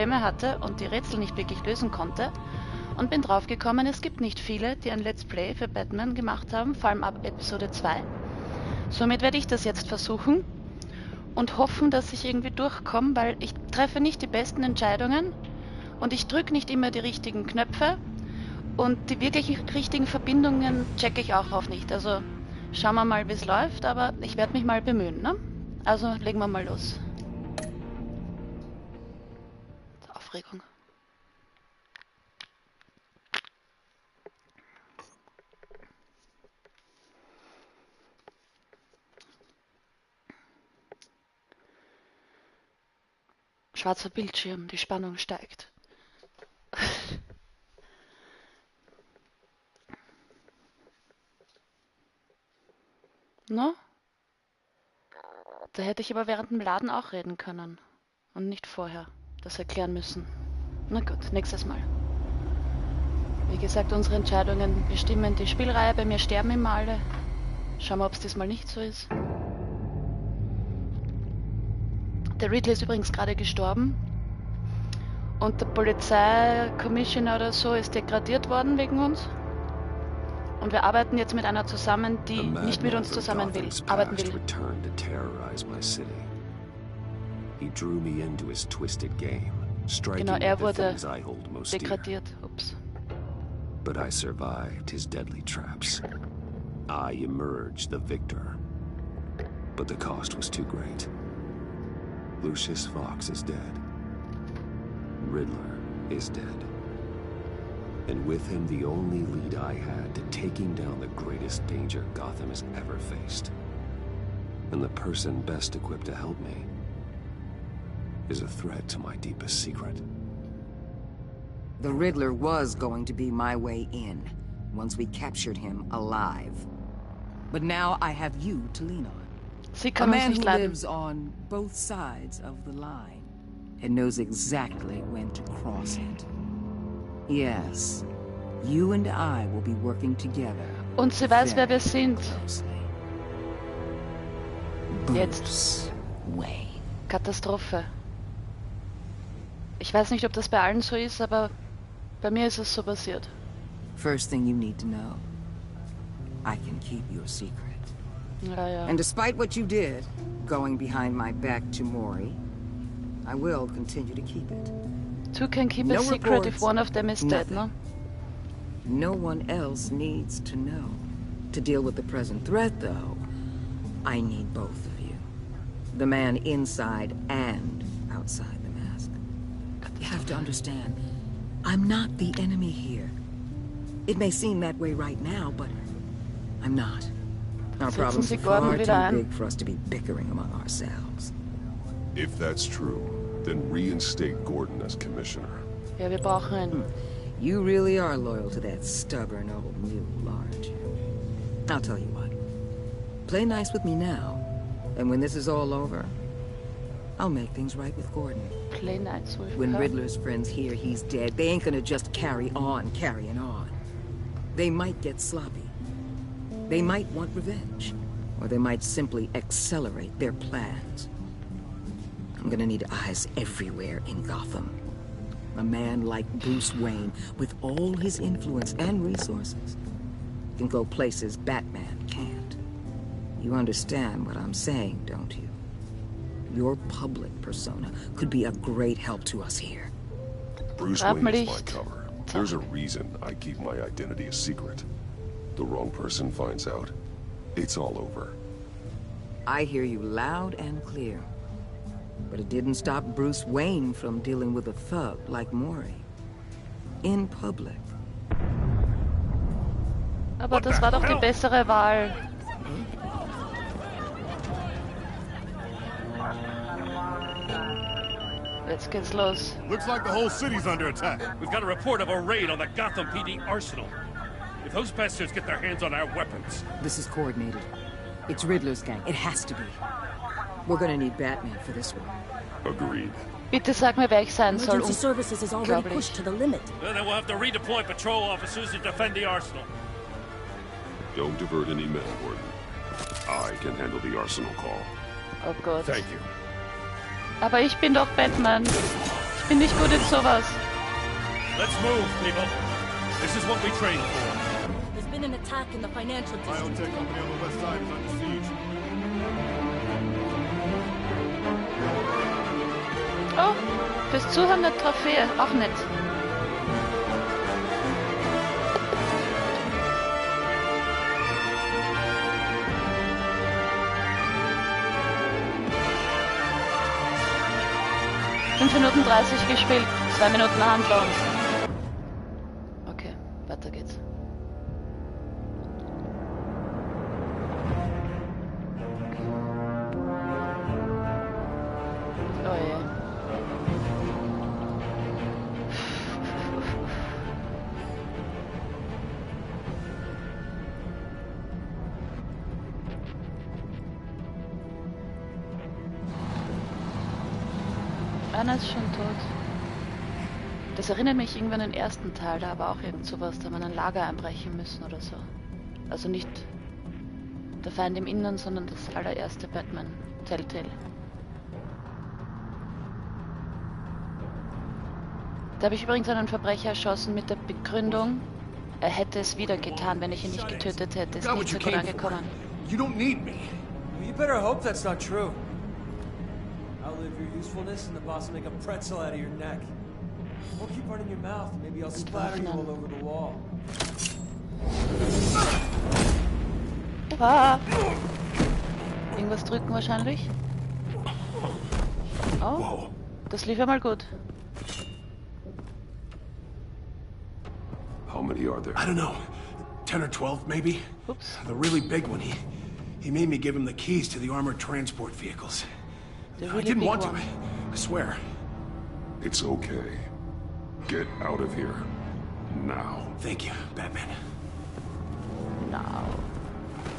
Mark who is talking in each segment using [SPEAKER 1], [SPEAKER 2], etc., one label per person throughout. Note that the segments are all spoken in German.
[SPEAKER 1] Probleme hatte und die Rätsel nicht wirklich lösen konnte und bin draufgekommen, es gibt nicht viele, die ein Let's Play für Batman gemacht haben, vor allem ab Episode 2. Somit werde ich das jetzt versuchen und hoffen, dass ich irgendwie durchkomme, weil ich treffe nicht die besten Entscheidungen und ich drücke nicht immer die richtigen Knöpfe und die wirklich richtigen Verbindungen checke ich auch oft nicht. Also schauen wir mal, wie es läuft, aber ich werde mich mal bemühen, ne? Also legen wir mal los. Aufregung. Schwarzer Bildschirm, die Spannung steigt. No? Da hätte ich aber während dem Laden auch reden können. Und nicht vorher das erklären müssen. Na gut, nächstes Mal. Wie gesagt, unsere Entscheidungen bestimmen die Spielreihe. Bei mir sterben immer alle. Schauen wir, ob es diesmal nicht so ist. Der Riddler ist übrigens gerade gestorben. Und der Polizeikommissioner oder so ist degradiert worden wegen uns. Und wir arbeiten jetzt mit einer zusammen, die nicht mit uns zusammen arbeiten will. Genau, er wurde degradiert. Ups.
[SPEAKER 2] But I survived his deadly traps. I emerged the victor. But the cost was too great. Lucius Fox is dead. Riddler is dead. And with him the only lead I had to taking down the greatest danger Gotham has ever faced. And the person best equipped to help me is a threat to my deepest secret.
[SPEAKER 3] The Riddler was going to be my way in, once we captured him alive. But now I have you to lean on. A man who lives on both sides of the line and knows exactly when to cross it. Yes, you and I will be working together.
[SPEAKER 1] Und sie weiß, wer wir sind.
[SPEAKER 3] Jetzt. Wayne.
[SPEAKER 1] Katastrophe. Ich weiß nicht, ob das bei allen so ist, aber bei mir ist es so passiert.
[SPEAKER 3] First thing you need to know, I can keep your secret.
[SPEAKER 1] Ja, ja.
[SPEAKER 3] And despite what you did, going behind my back to Mori, I will continue to keep it.
[SPEAKER 1] Two can keep a secret if one of them is dead, no?
[SPEAKER 3] No one else needs to know. To deal with the present threat, though, I need both of you. The man inside and outside the mask. You have to understand, I'm not the enemy here. It may seem that way right now, but I'm not. Our problems are far too big for us to be bickering among ourselves.
[SPEAKER 4] If that's true, then reinstate Gordon as commissioner.
[SPEAKER 1] Ja, wir brauchen ihn.
[SPEAKER 3] You really are loyal to that stubborn old mule, aren't you? I'll tell you what. Play nice with me now, and when this is all over, I'll make things right with Gordon.
[SPEAKER 1] Play nice with
[SPEAKER 3] When
[SPEAKER 1] her.
[SPEAKER 3] Riddler's friends hear he's dead, they ain't gonna just carry on carrying on. They might get sloppy. They might want revenge, or they might simply accelerate their plans. I'm gonna need eyes everywhere in Gotham. A man like Bruce Wayne, with all his influence and resources, can go places Batman can't. You understand what I'm saying, don't you? Your public persona could be a great help to us here.
[SPEAKER 4] Bruce Wayne is my cover. There's a reason I keep my identity a secret. The wrong person finds out, it's all over.
[SPEAKER 3] I hear you loud and clear. But it didn't stop Bruce Wayne from dealing with a thug like Mori. In public.
[SPEAKER 1] Aber das war doch die bessere Wahl. Jetzt geht's los.
[SPEAKER 5] Looks like the whole city's under attack.
[SPEAKER 6] We've got a report of a raid on the Gotham PD arsenal. If those bastards get their hands on our weapons...
[SPEAKER 3] This is coordinated. It's Riddler's gang. It has to be. We're gonna need Batman for this one.
[SPEAKER 4] Agreed.
[SPEAKER 1] Bitte sag mir, wer ich sein soll.
[SPEAKER 7] Emergency services is already pushed to the limit.
[SPEAKER 6] Then we'll have to redeploy patrol officers to defend the arsenal.
[SPEAKER 4] Don't divert any men, Gordon. I can handle the arsenal call.
[SPEAKER 1] Oh Gott.
[SPEAKER 4] Thank you.
[SPEAKER 1] Aber ich bin doch Batman. Ich bin nicht gut in sowas.
[SPEAKER 6] Let's move, people. This is what we train for.
[SPEAKER 7] There's been an attack in the financial district.
[SPEAKER 5] Biotech company on the west side is under siege.
[SPEAKER 1] Oh, fürs Zuhören eine Trophäe, auch nett. Minuten 30 gespielt, 2 Minuten Handlung. Okay, weiter geht's. Oh je. Einer ist schon tot. Das erinnert mich irgendwie an den ersten Teil, da war auch irgend sowas, da man ein Lager einbrechen müssen oder so. Also nicht der Feind im Inneren, sondern das allererste Batman, Telltale. Da habe ich übrigens einen Verbrecher erschossen mit der Begründung, er hätte es wieder getan, wenn ich ihn nicht getötet hätte. Ist nicht so gut angekommen.
[SPEAKER 5] You don't need me.
[SPEAKER 8] You better hope that's not true. Outlive your usefulness and the boss will make a pretzel out of your neck. Or keep running your mouth, maybe I'll splatter you all over the wall.
[SPEAKER 1] Ah. Irgendwas drücken wahrscheinlich. Oh, das lief ja mal gut.
[SPEAKER 4] How many are there?
[SPEAKER 5] I don't know. 10 or 12, maybe?
[SPEAKER 1] Oops.
[SPEAKER 5] The really big one, he made me give him the keys to the armored transport vehicles.
[SPEAKER 1] Really
[SPEAKER 5] I didn't want
[SPEAKER 1] one.
[SPEAKER 5] to, I swear.
[SPEAKER 4] It's okay. Get out of here. Now.
[SPEAKER 5] Thank you, Batman.
[SPEAKER 1] Now.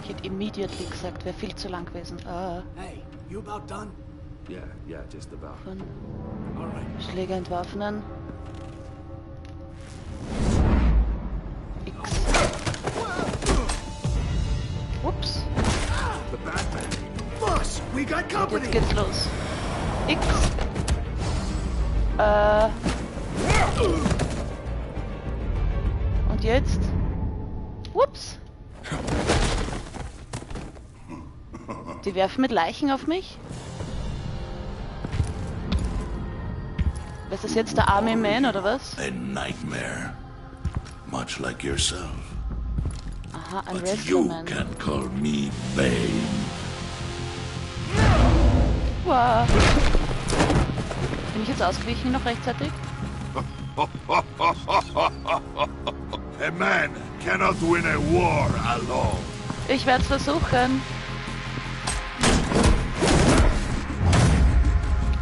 [SPEAKER 1] Ich hätte immediately gesagt, wäre viel zu lang gewesen.
[SPEAKER 5] Hey, you about done?
[SPEAKER 2] Yeah, just about.
[SPEAKER 1] Von
[SPEAKER 5] All right.
[SPEAKER 1] Schläger entwaffnen. X. Ups.
[SPEAKER 5] The Batman. Boss, we got company.
[SPEAKER 1] Jetzt geht's los. X. Und jetzt? Ups. Die werfen mit Leichen auf mich? Was ist jetzt der Army Man oder was?
[SPEAKER 9] A nightmare, much like yourself.
[SPEAKER 1] Aha, ein
[SPEAKER 9] But you
[SPEAKER 1] Wrestleman.
[SPEAKER 9] can call me Feind.
[SPEAKER 1] Wow. Bin ich jetzt ausgewichen noch rechtzeitig?
[SPEAKER 9] A man cannot win a war alone.
[SPEAKER 1] Ich werde es versuchen.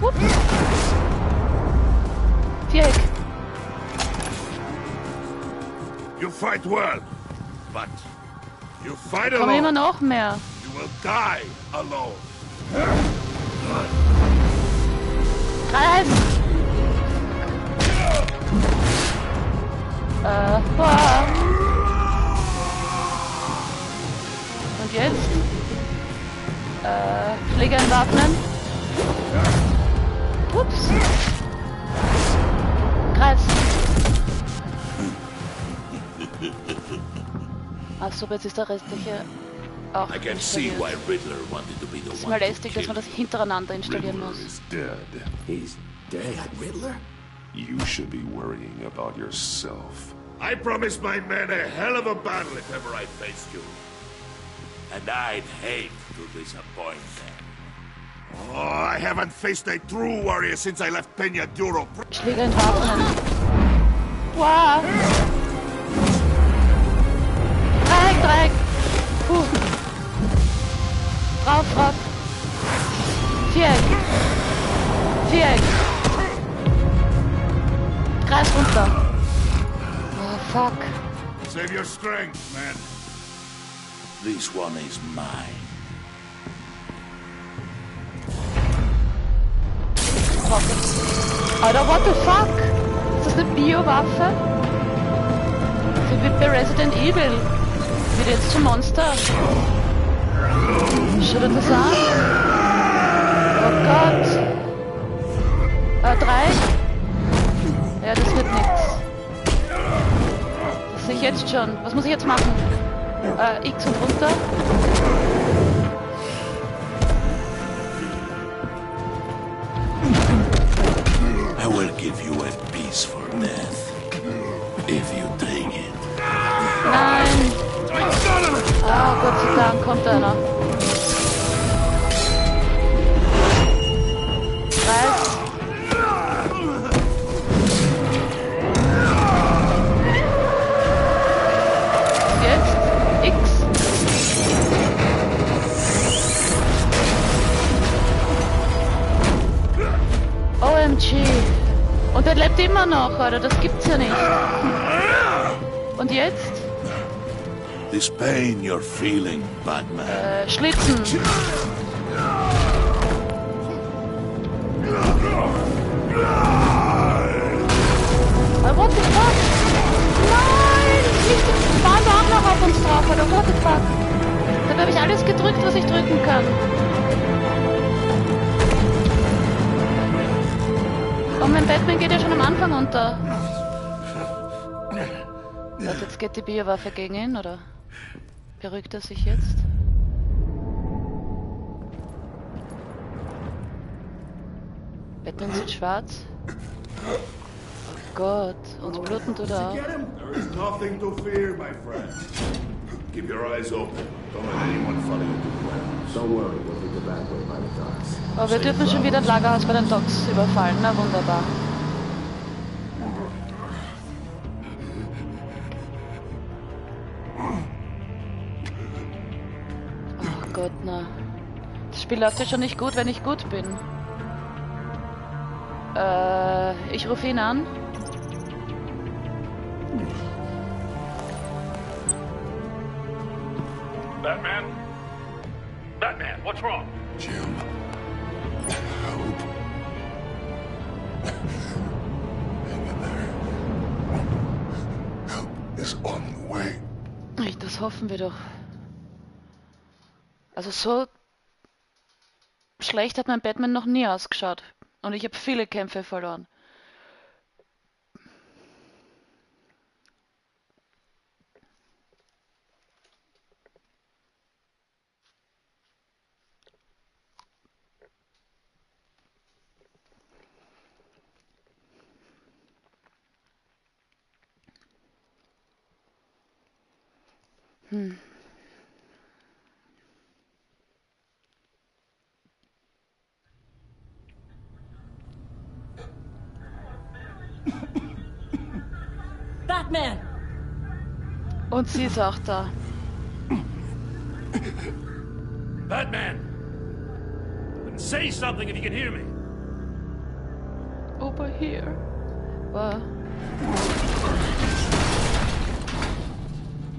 [SPEAKER 1] Ups. Viereck.
[SPEAKER 9] You fight well, but you fight
[SPEAKER 1] Kommen immer
[SPEAKER 9] alone.
[SPEAKER 1] noch mehr.
[SPEAKER 9] You will die alone.
[SPEAKER 1] Kreis! Boah. Und jetzt? Schläger entwaffnen. Ups. Kreis. Ach so, jetzt ist der restliche auch
[SPEAKER 9] I can see
[SPEAKER 1] installiert.
[SPEAKER 9] why Riddler wanted to be the
[SPEAKER 1] Ist
[SPEAKER 9] one
[SPEAKER 1] mal
[SPEAKER 9] to
[SPEAKER 1] lästig, dass
[SPEAKER 9] kill
[SPEAKER 1] man das hintereinander installieren
[SPEAKER 4] Riddler
[SPEAKER 1] muss.
[SPEAKER 4] is dead.
[SPEAKER 2] He's dead.
[SPEAKER 5] Riddler?
[SPEAKER 4] You should be worrying about yourself.
[SPEAKER 9] I promised my men a hell of a battle if ever I faced you. And I'd hate to disappoint them. Oh, I haven't faced a true warrior since I left Peña Duro.
[SPEAKER 1] Schläger entwaffnen. Wow. Dreieck. Puh. Drauf. Viereck. Kreis runter. Oh, fuck.
[SPEAKER 9] Save your strength, man. This one is mine.
[SPEAKER 1] Alter, what the fuck? Ist das eine Biowaffe? So wie bei Resident Evil. Wird jetzt zum Monster. Schau dir das an. Oh Gott. 3. jetzt schon. Was muss ich jetzt machen? X und runter.
[SPEAKER 9] I will give you a peaceful death. If you take it.
[SPEAKER 1] Nein! Ah, Gott sei Dank kommt einer. Kreis. Jetzt X. OMG. Und er lebt immer noch, oder? Das gibt's ja nicht. Und jetzt?
[SPEAKER 9] This pain you're feeling, Batman.
[SPEAKER 1] Schlitzen. What the fuck? Nein! Die fahren da auch noch auf uns drauf, oder what the fuck? Dabei habe ich alles gedrückt, was ich drücken kann. Und mein Batman geht ja schon am Anfang unter. Und jetzt geht die Biowaffe gegen ihn, oder? Beruhigt er sich jetzt? Batman sieht schwarz. Oh Gott, uns bluten tut er auch.
[SPEAKER 9] There is nothing to fear, my friend. Keep your eyes open. Don't let anyone follow you to the warehouse.
[SPEAKER 2] Don't worry, we'll be the back way by the docks.
[SPEAKER 1] Oh, wir dürfen schon wieder ein Lagerhaus bei den Docks überfallen. Na wunderbar. Oh Gott, na. Das Spiel läuft ja schon nicht gut, wenn ich gut bin. Ich rufe ihn an.
[SPEAKER 6] Batman? Batman, what's wrong?
[SPEAKER 4] Jim, help. Hang in there. Help is on the way.
[SPEAKER 1] Das hoffen wir doch. Also so schlecht hat mein Batman noch nie ausgeschaut. Und ich habe viele Kämpfe verloren.
[SPEAKER 7] Batman!
[SPEAKER 1] Und sie ist auch da.
[SPEAKER 6] Batman! Say something if you can hear me.
[SPEAKER 1] Over here. Wow.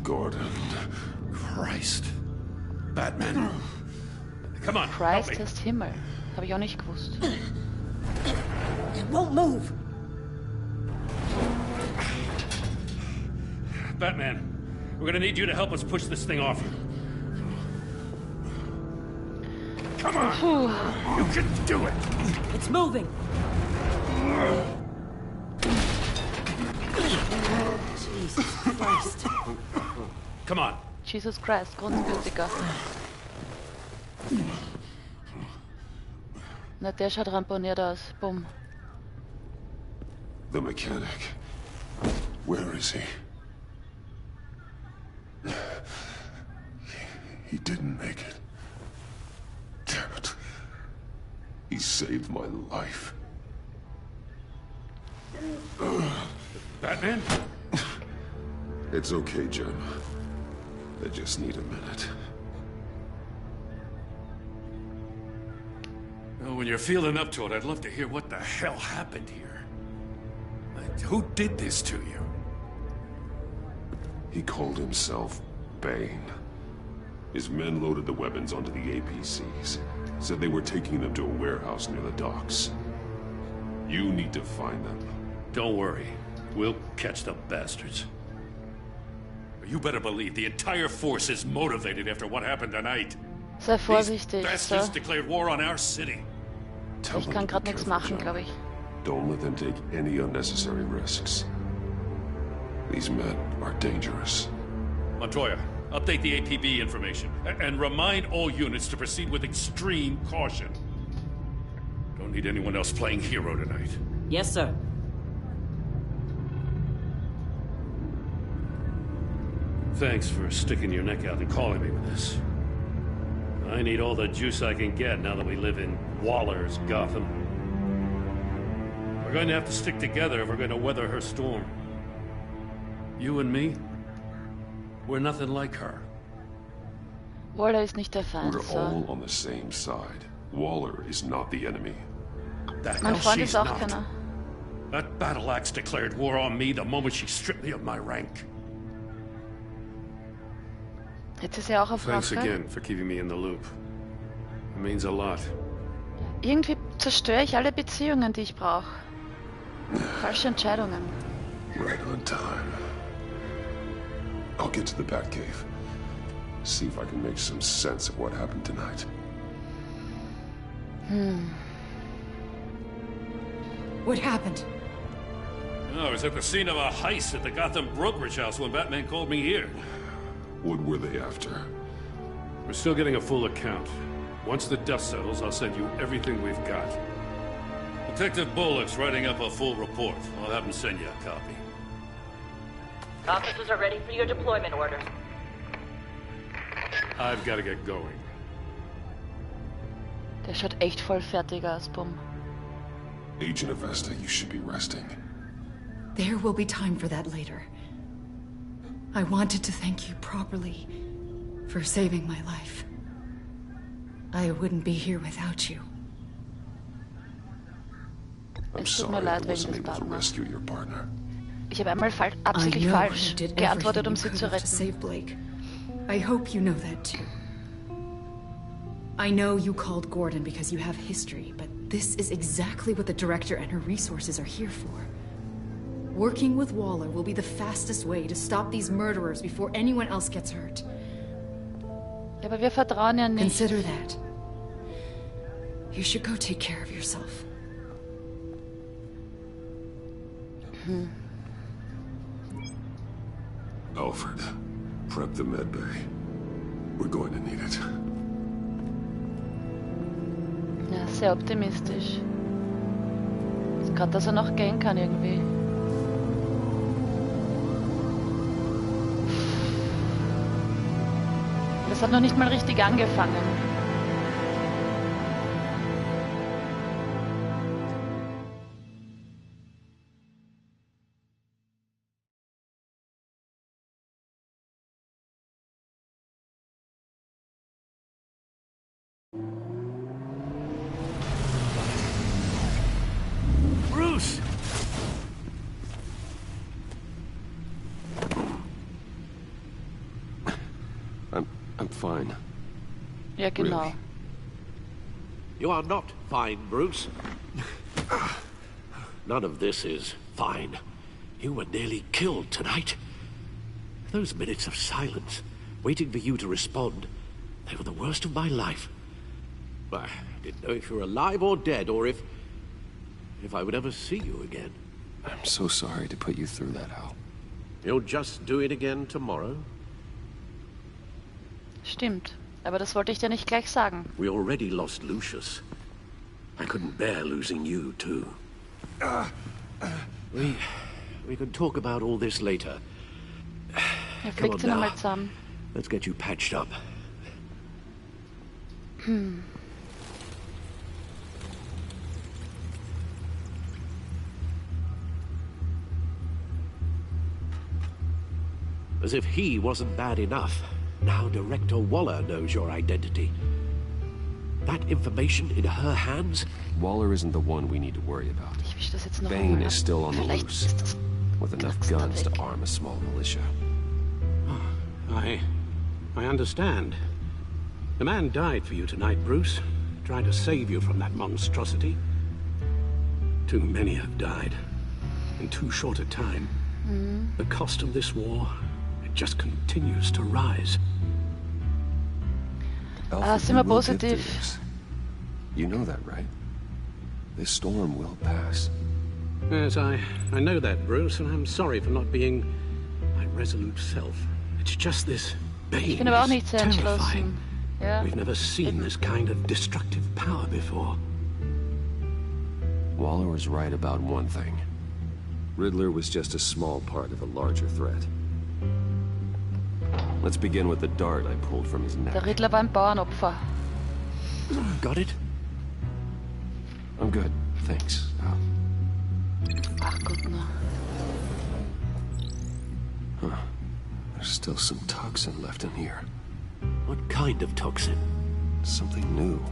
[SPEAKER 4] Gordon.
[SPEAKER 6] Christ. Batman. Come on,
[SPEAKER 1] Christ
[SPEAKER 6] help me.
[SPEAKER 1] heißt Himmel. Habe ich auch nicht gewusst.
[SPEAKER 7] It won't move.
[SPEAKER 6] Batman, we're gonna need you to help us push this thing off. Come on!
[SPEAKER 1] Puh.
[SPEAKER 6] You can do it!
[SPEAKER 7] It's moving. Jesus Christ.
[SPEAKER 6] Come on.
[SPEAKER 1] Jesus Christ, Grundgültiger. Na, der schaut ramponiert aus. Bumm.
[SPEAKER 4] The mechanic. Where is he? He didn't make it. Damn it. He saved my life.
[SPEAKER 6] Batman?
[SPEAKER 4] It's okay, Jim. I just need a minute.
[SPEAKER 6] Well, when you're feeling up to it, I'd love to hear what the hell happened here. Like, who did this to you?
[SPEAKER 4] He called himself Bane. His men loaded the weapons onto the APCs. Said they were taking them to a warehouse near the docks. You need to find them.
[SPEAKER 6] Don't worry. We'll catch the bastards. You better believe the entire force is motivated after what happened tonight.
[SPEAKER 1] Sei vorsichtig,
[SPEAKER 6] These bastards
[SPEAKER 1] so.
[SPEAKER 6] declared war on our city.
[SPEAKER 4] Tell
[SPEAKER 1] Ich
[SPEAKER 4] them
[SPEAKER 1] kann
[SPEAKER 4] to be
[SPEAKER 1] gerade nichts
[SPEAKER 4] careful,
[SPEAKER 1] machen,
[SPEAKER 4] John.
[SPEAKER 1] glaube ich.
[SPEAKER 4] Don't let them take any unnecessary risks. These men are dangerous.
[SPEAKER 6] Montoya, update the APB information, and remind all units to proceed with extreme caution. Don't need anyone else playing hero tonight.
[SPEAKER 7] Yes, sir.
[SPEAKER 6] Thanks for sticking your neck out and calling me with this. I need all the juice I can get now that we live in Waller's Gotham. We're going to have to stick together if we're going to weather her storm. You and me, we're nothing like her.
[SPEAKER 1] Waller ist nicht der Feind,
[SPEAKER 4] We're
[SPEAKER 1] so.
[SPEAKER 4] all on the same side. Waller is not the enemy.
[SPEAKER 6] The
[SPEAKER 1] Mein
[SPEAKER 6] hell
[SPEAKER 1] Freund
[SPEAKER 6] she's
[SPEAKER 1] ist auch
[SPEAKER 6] not.
[SPEAKER 1] keiner.
[SPEAKER 6] That battle axe declared war on me the moment she stripped me of my rank.
[SPEAKER 1] Jetzt ist er auch auf
[SPEAKER 6] Thanks
[SPEAKER 1] Rache.
[SPEAKER 6] again for keeping me in the loop. It means a lot.
[SPEAKER 1] Irgendwie zerstöre ich alle Beziehungen, die ich brauche. Falsche Entscheidungen.
[SPEAKER 4] Right on time. I'll get to the Batcave. See if I can make some sense of what happened tonight.
[SPEAKER 7] What happened?
[SPEAKER 6] I was at the scene of a heist at the Gotham brokerage house when Batman called me here.
[SPEAKER 4] What were they after?
[SPEAKER 6] We're still getting a full account. Once the dust settles, I'll send you everything we've got. Detective Bullock's writing up a full report. I'll have him send you a copy.
[SPEAKER 10] Officers are ready for your deployment orders.
[SPEAKER 6] I've got to get going.
[SPEAKER 1] Der schaut echt voll fertig aus, Bumm.
[SPEAKER 4] Agent Avesta, you should be resting.
[SPEAKER 11] There will be time for that later. I wanted to thank you properly for saving my life. I wouldn't be here without you.
[SPEAKER 4] I'm
[SPEAKER 1] Es tut mir
[SPEAKER 4] sorry I
[SPEAKER 1] leid wegen
[SPEAKER 4] wasn't
[SPEAKER 1] des
[SPEAKER 4] able to
[SPEAKER 1] Partners.
[SPEAKER 4] rescue your partner.
[SPEAKER 1] Ich habe einmal absichtlich
[SPEAKER 11] I know
[SPEAKER 1] falsch
[SPEAKER 11] you did
[SPEAKER 1] geantwortet,
[SPEAKER 11] everything
[SPEAKER 1] sie
[SPEAKER 11] you
[SPEAKER 1] zu
[SPEAKER 11] could have to
[SPEAKER 1] retten.
[SPEAKER 11] save Blake. I hope you know that too. I know you called Gordon because you have history, but this is exactly what the director and her resources are here for. Working with Waller will be the fastest way to stop these murderers before anyone else gets hurt.
[SPEAKER 1] Ja, aber wir vertrauen ja nicht.
[SPEAKER 11] Consider that. You should go take care of yourself.
[SPEAKER 4] Alfred, prep the med bay. We're going to need it.
[SPEAKER 1] Ja, sehr optimistisch. Ist gerade, dass er noch gehen kann irgendwie. Das hat noch nicht mal richtig angefangen.
[SPEAKER 6] Bruce!
[SPEAKER 2] I'm fine.
[SPEAKER 1] Ja, genau.
[SPEAKER 2] Really?
[SPEAKER 12] You are not fine, Bruce. None of this is fine. You were nearly killed tonight. Those minutes of silence, waiting for you to respond, they were the worst of my life. I didn't know if you were alive or dead, or if I would ever see you again.
[SPEAKER 2] I'm so sorry to put you through that, Al.
[SPEAKER 12] You'll just do it again tomorrow?
[SPEAKER 1] Stimmt. Aber das wollte ich dir nicht gleich sagen.
[SPEAKER 12] We already lost Lucius. I couldn't bear losing you, too. We can talk about all this later.
[SPEAKER 1] Er
[SPEAKER 12] Come on
[SPEAKER 1] fliegt sie nochmal
[SPEAKER 12] now.
[SPEAKER 1] zusammen.
[SPEAKER 12] Let's get you patched up. As if he wasn't bad enough, now Director Waller knows your identity. That information in her hands?
[SPEAKER 2] Waller isn't the one we need to worry about.
[SPEAKER 1] Ich wisch das jetzt noch
[SPEAKER 2] Feind
[SPEAKER 1] einmal
[SPEAKER 2] is
[SPEAKER 1] ab.
[SPEAKER 2] still on the
[SPEAKER 1] Vielleicht
[SPEAKER 2] loose,
[SPEAKER 1] ist das
[SPEAKER 2] with enough
[SPEAKER 1] Knackster
[SPEAKER 2] guns to
[SPEAKER 1] weg.
[SPEAKER 2] arm a small militia.
[SPEAKER 12] I understand. The man died for you tonight, Bruce. Trying to save you from that monstrosity. Too many have died. In too short a time. The cost of this war, it just continues to rise.
[SPEAKER 2] Alfred,
[SPEAKER 1] sind wir
[SPEAKER 2] we will get through
[SPEAKER 1] positiv.
[SPEAKER 2] this. You know that, right? This storm will pass.
[SPEAKER 12] Yes, I know that, Bruce, and I'm sorry for not being resolute self. It's just this Bane
[SPEAKER 1] Ich bin aber auch nicht sehr
[SPEAKER 12] is terrifying.
[SPEAKER 1] entschlossen. Ja.
[SPEAKER 12] We've never seen this kind of destructive power before.
[SPEAKER 2] Waller was right about one thing. Riddler was just a small part of a larger threat. Let's begin with the dart I pulled from his neck.
[SPEAKER 1] Der Riddler war ein Bauernopfer.
[SPEAKER 12] Got it?
[SPEAKER 2] I'm good, thanks.
[SPEAKER 1] Ach Gott, no.
[SPEAKER 2] Huh. There's still some toxin left in here.
[SPEAKER 12] What kind of toxin?
[SPEAKER 2] Something new.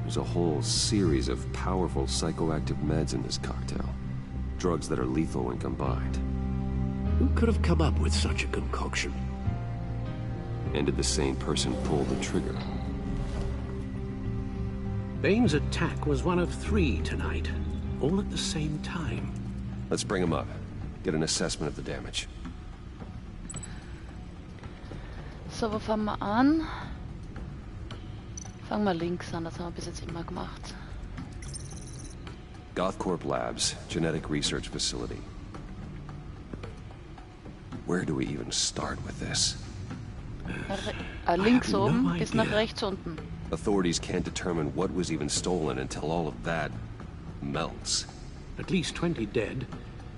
[SPEAKER 2] There's a whole series of powerful psychoactive meds in this cocktail. Drugs that are lethal when combined.
[SPEAKER 12] Who could have come up with such a concoction?
[SPEAKER 2] And did the sane person pull the trigger?
[SPEAKER 12] Bane's attack was one of 3 tonight, all at the same time.
[SPEAKER 2] Let's bring him up. Get an assessment of the damage.
[SPEAKER 1] So, wo fangen wir an? Fangen wir links an, das haben wir bis jetzt immer gemacht.
[SPEAKER 2] Gothcorp Labs, Genetic Research Facility. Where do we even start with this?
[SPEAKER 1] Links oben bis nach rechts unten.
[SPEAKER 2] Authorities can't determine what was even stolen until all of that melts.
[SPEAKER 12] At least 20 dead,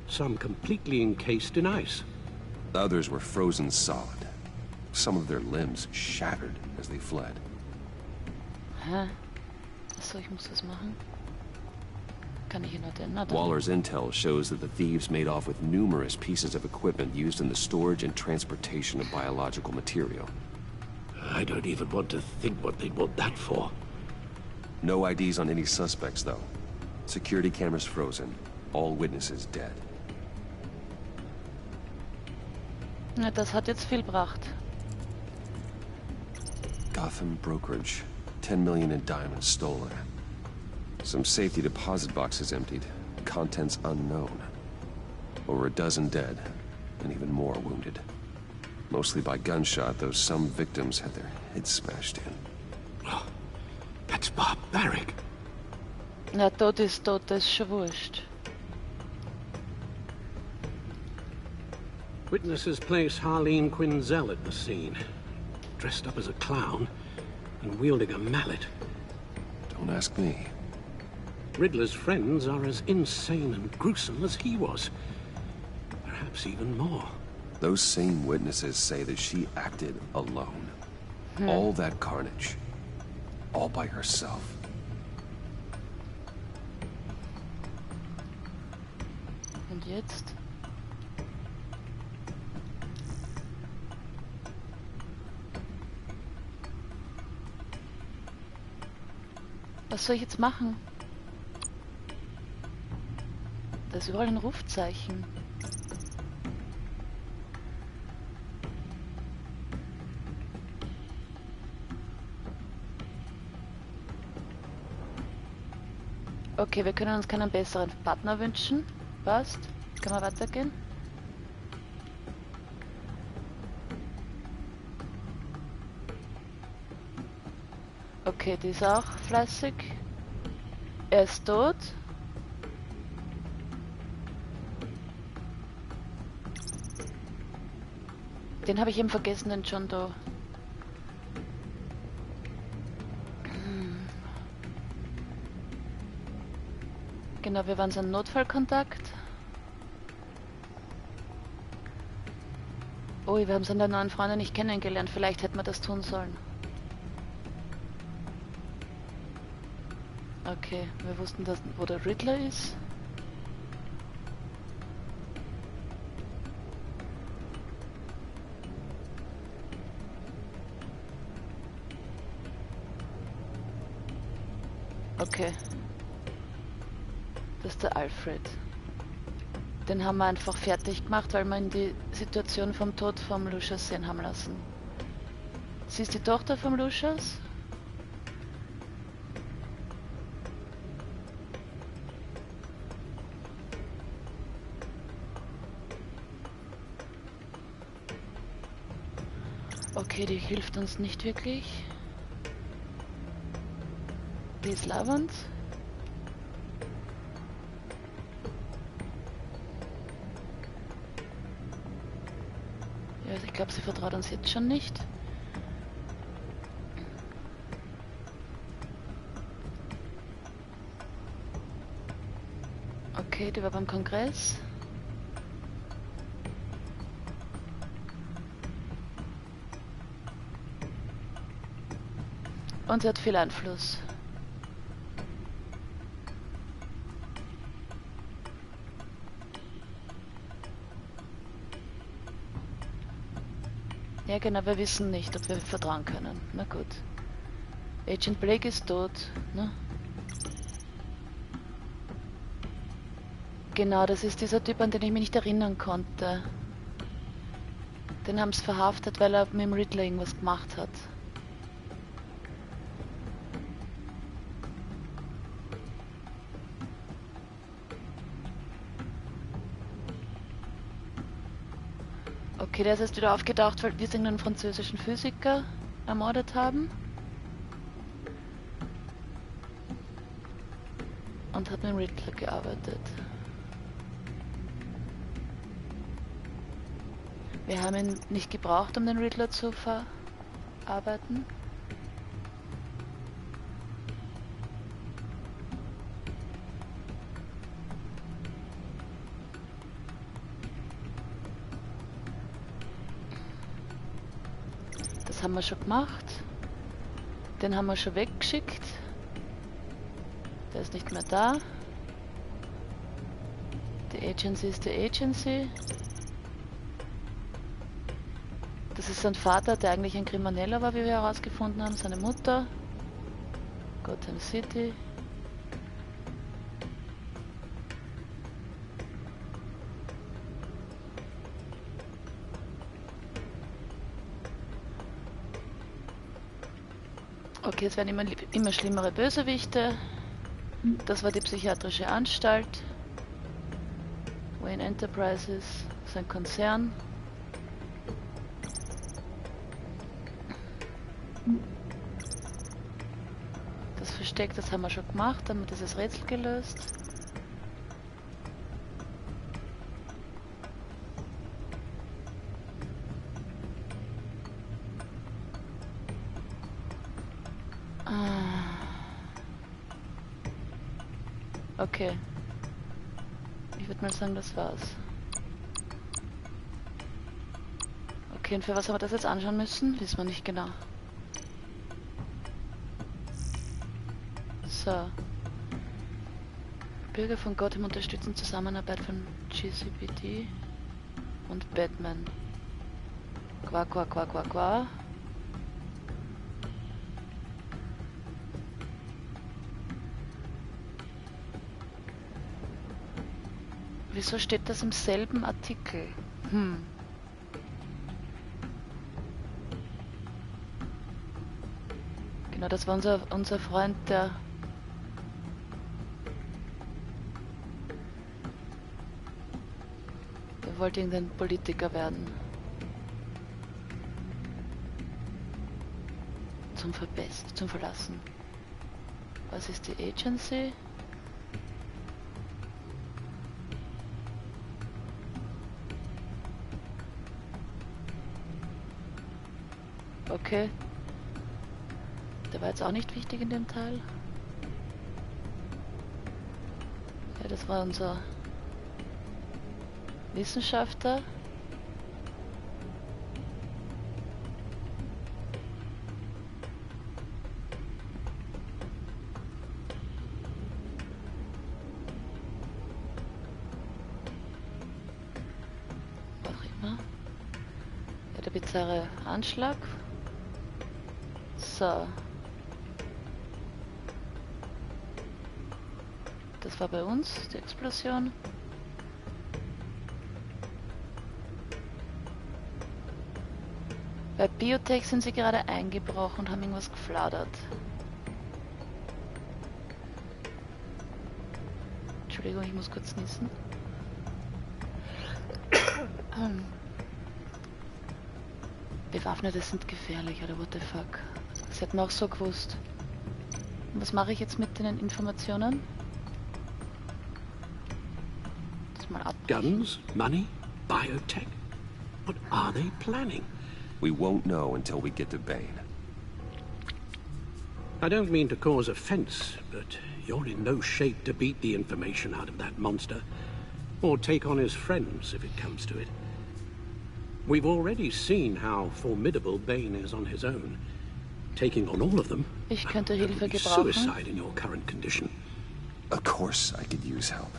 [SPEAKER 12] some completely encased in ice.
[SPEAKER 2] Others were frozen solid. Some of their limbs shattered as they fled.
[SPEAKER 1] Hä? Achso, ich muss was machen. Kann ich ihn noch denn?
[SPEAKER 2] Waller's intel shows that the thieves made off with numerous pieces of equipment used in the storage and transportation of biological material.
[SPEAKER 12] I don't even want to think what they'd want that for.
[SPEAKER 2] No IDs on any suspects, though. Security cameras frozen. All witnesses dead.
[SPEAKER 1] Ja, das hat jetzt viel gebracht.
[SPEAKER 2] Gotham brokerage. 10 million in diamonds stolen. Some safety deposit boxes emptied. Contents unknown. Over a dozen dead, and even more wounded. Mostly by gunshot, though some victims had their heads smashed in.
[SPEAKER 12] Oh, that's barbaric.
[SPEAKER 1] Na, tot, das ist schon wurscht.
[SPEAKER 12] Witnesses place Harleen Quinzel at the scene. Dressed up as a clown and wielding a mallet.
[SPEAKER 2] Don't ask me.
[SPEAKER 12] Riddler's friends are as insane and gruesome as he was. Perhaps even more.
[SPEAKER 2] Those same witnesses say that she acted alone. All that carnage. All by herself.
[SPEAKER 1] Und jetzt? Was soll ich jetzt machen? Da ist überall ein Rufzeichen. Okay, wir können uns keinen besseren Partner wünschen. Passt. Kann man weitergehen? Okay, die ist auch fleißig. Er ist tot. Den habe ich eben vergessen, den John Doe. Genau, wir waren sein Notfallkontakt. Ui, wir haben seine neuen Freunde nicht kennengelernt. Vielleicht hätten wir das tun sollen. Okay, wir wussten, dass, wo der Riddler ist. Okay. Das ist der Alfred. Den haben wir einfach fertig gemacht, weil wir ihn die Situation vom Tod vom Lucius sehen haben lassen. Sie ist die Tochter vom Lucius. Okay, die hilft uns nicht wirklich. Die ist labernd. ich glaube, sie vertraut uns jetzt schon nicht. Okay, die war beim Kongress. Und sie hat viel Einfluss. Ja genau, wir wissen nicht, ob wir vertrauen können. Na gut. Agent Blake ist tot, ne? Genau, das ist dieser Typ, an den ich mich nicht erinnern konnte. Den haben sie verhaftet, weil er mit dem Riddler irgendwas gemacht hat. Okay, der ist erst wieder aufgetaucht, weil wir irgendeinen französischen Physiker ermordet haben. Und hat mit dem Riddler gearbeitet. Wir haben ihn nicht gebraucht, um den Riddler zu verarbeiten. Das haben wir schon gemacht. Den haben wir schon weggeschickt. Der ist nicht mehr da. Die Agency ist die Agency. Das ist sein Vater, der eigentlich ein Krimineller war, wie wir herausgefunden haben. Seine Mutter. Gotham City. Okay, es werden immer schlimmere Bösewichte. Das war die psychiatrische Anstalt. Wayne Enterprises, sein Konzern. Das Versteck, das haben wir schon gemacht, haben wir dieses Rätsel gelöst. Okay. Ich würde mal sagen, das war's. Okay, und für was haben wir das jetzt anschauen müssen? Wissen wir nicht genau. So. Bürger von Gotham unterstützen Zusammenarbeit von GCPD und Batman. Qua, qua, qua, qua, qua. Wieso steht das im selben Artikel? Genau, das war unser Freund, der wollte irgendein Politiker werden. Zum Verlassen. Was ist die Agency? Okay. Der war jetzt auch nicht wichtig in dem Teil. Ja, das war unser Wissenschaftler. Was auch immer. Ja, der bizarre Anschlag. So. Das war bei uns, die Explosion. Bei Biotech sind sie gerade eingebrochen und haben irgendwas gefladert. Entschuldigung, ich muss kurz niesen. Bewaffnete sind gefährlich, oder what the fuck? Sie hätten auch so gewusst. Und was mache ich jetzt mit den Informationen? Das mal abbrechen.
[SPEAKER 12] Guns, money, biotech. What are they planning?
[SPEAKER 2] We won't know until we get to Bane.
[SPEAKER 12] I don't mean to cause offense, but you're in no shape to beat the information out of that monster, or take on his friends if it comes to it. We've already seen how formidable Bane is on his own. Taking on all of them,
[SPEAKER 1] Ich könnte Hilfe
[SPEAKER 12] would be
[SPEAKER 1] gebrauchen.
[SPEAKER 12] suicide in your current condition.
[SPEAKER 2] Of course I could use help.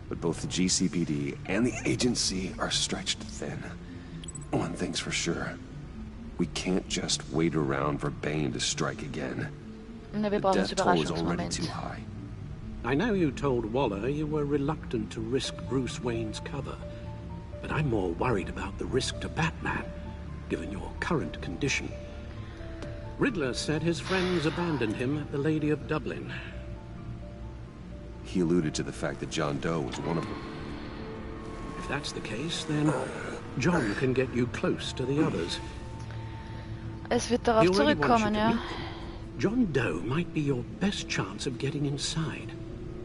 [SPEAKER 2] But both the GCPD and the agency are stretched thin. One thing's for sure. We can't just wait around for Bane to strike again.
[SPEAKER 1] Na, wir
[SPEAKER 2] The
[SPEAKER 1] brauchen das
[SPEAKER 2] death toll is already
[SPEAKER 1] Überraschungsmoment.
[SPEAKER 2] too high.
[SPEAKER 12] I know you told Waller you were reluctant to risk Bruce Wayne's cover, but I'm more worried about the risk to Batman, given your current condition. Riddler said his friends abandoned him at the Lady of Dublin.
[SPEAKER 2] He alluded to the fact that John Doe was one of them.
[SPEAKER 12] If that's the case, then John can get you close to the others.
[SPEAKER 1] Es wird
[SPEAKER 12] He
[SPEAKER 1] darauf
[SPEAKER 12] already wants you
[SPEAKER 1] zurückkommen,
[SPEAKER 12] to
[SPEAKER 1] ja.
[SPEAKER 12] meet them. John Doe might be your best chance of getting inside,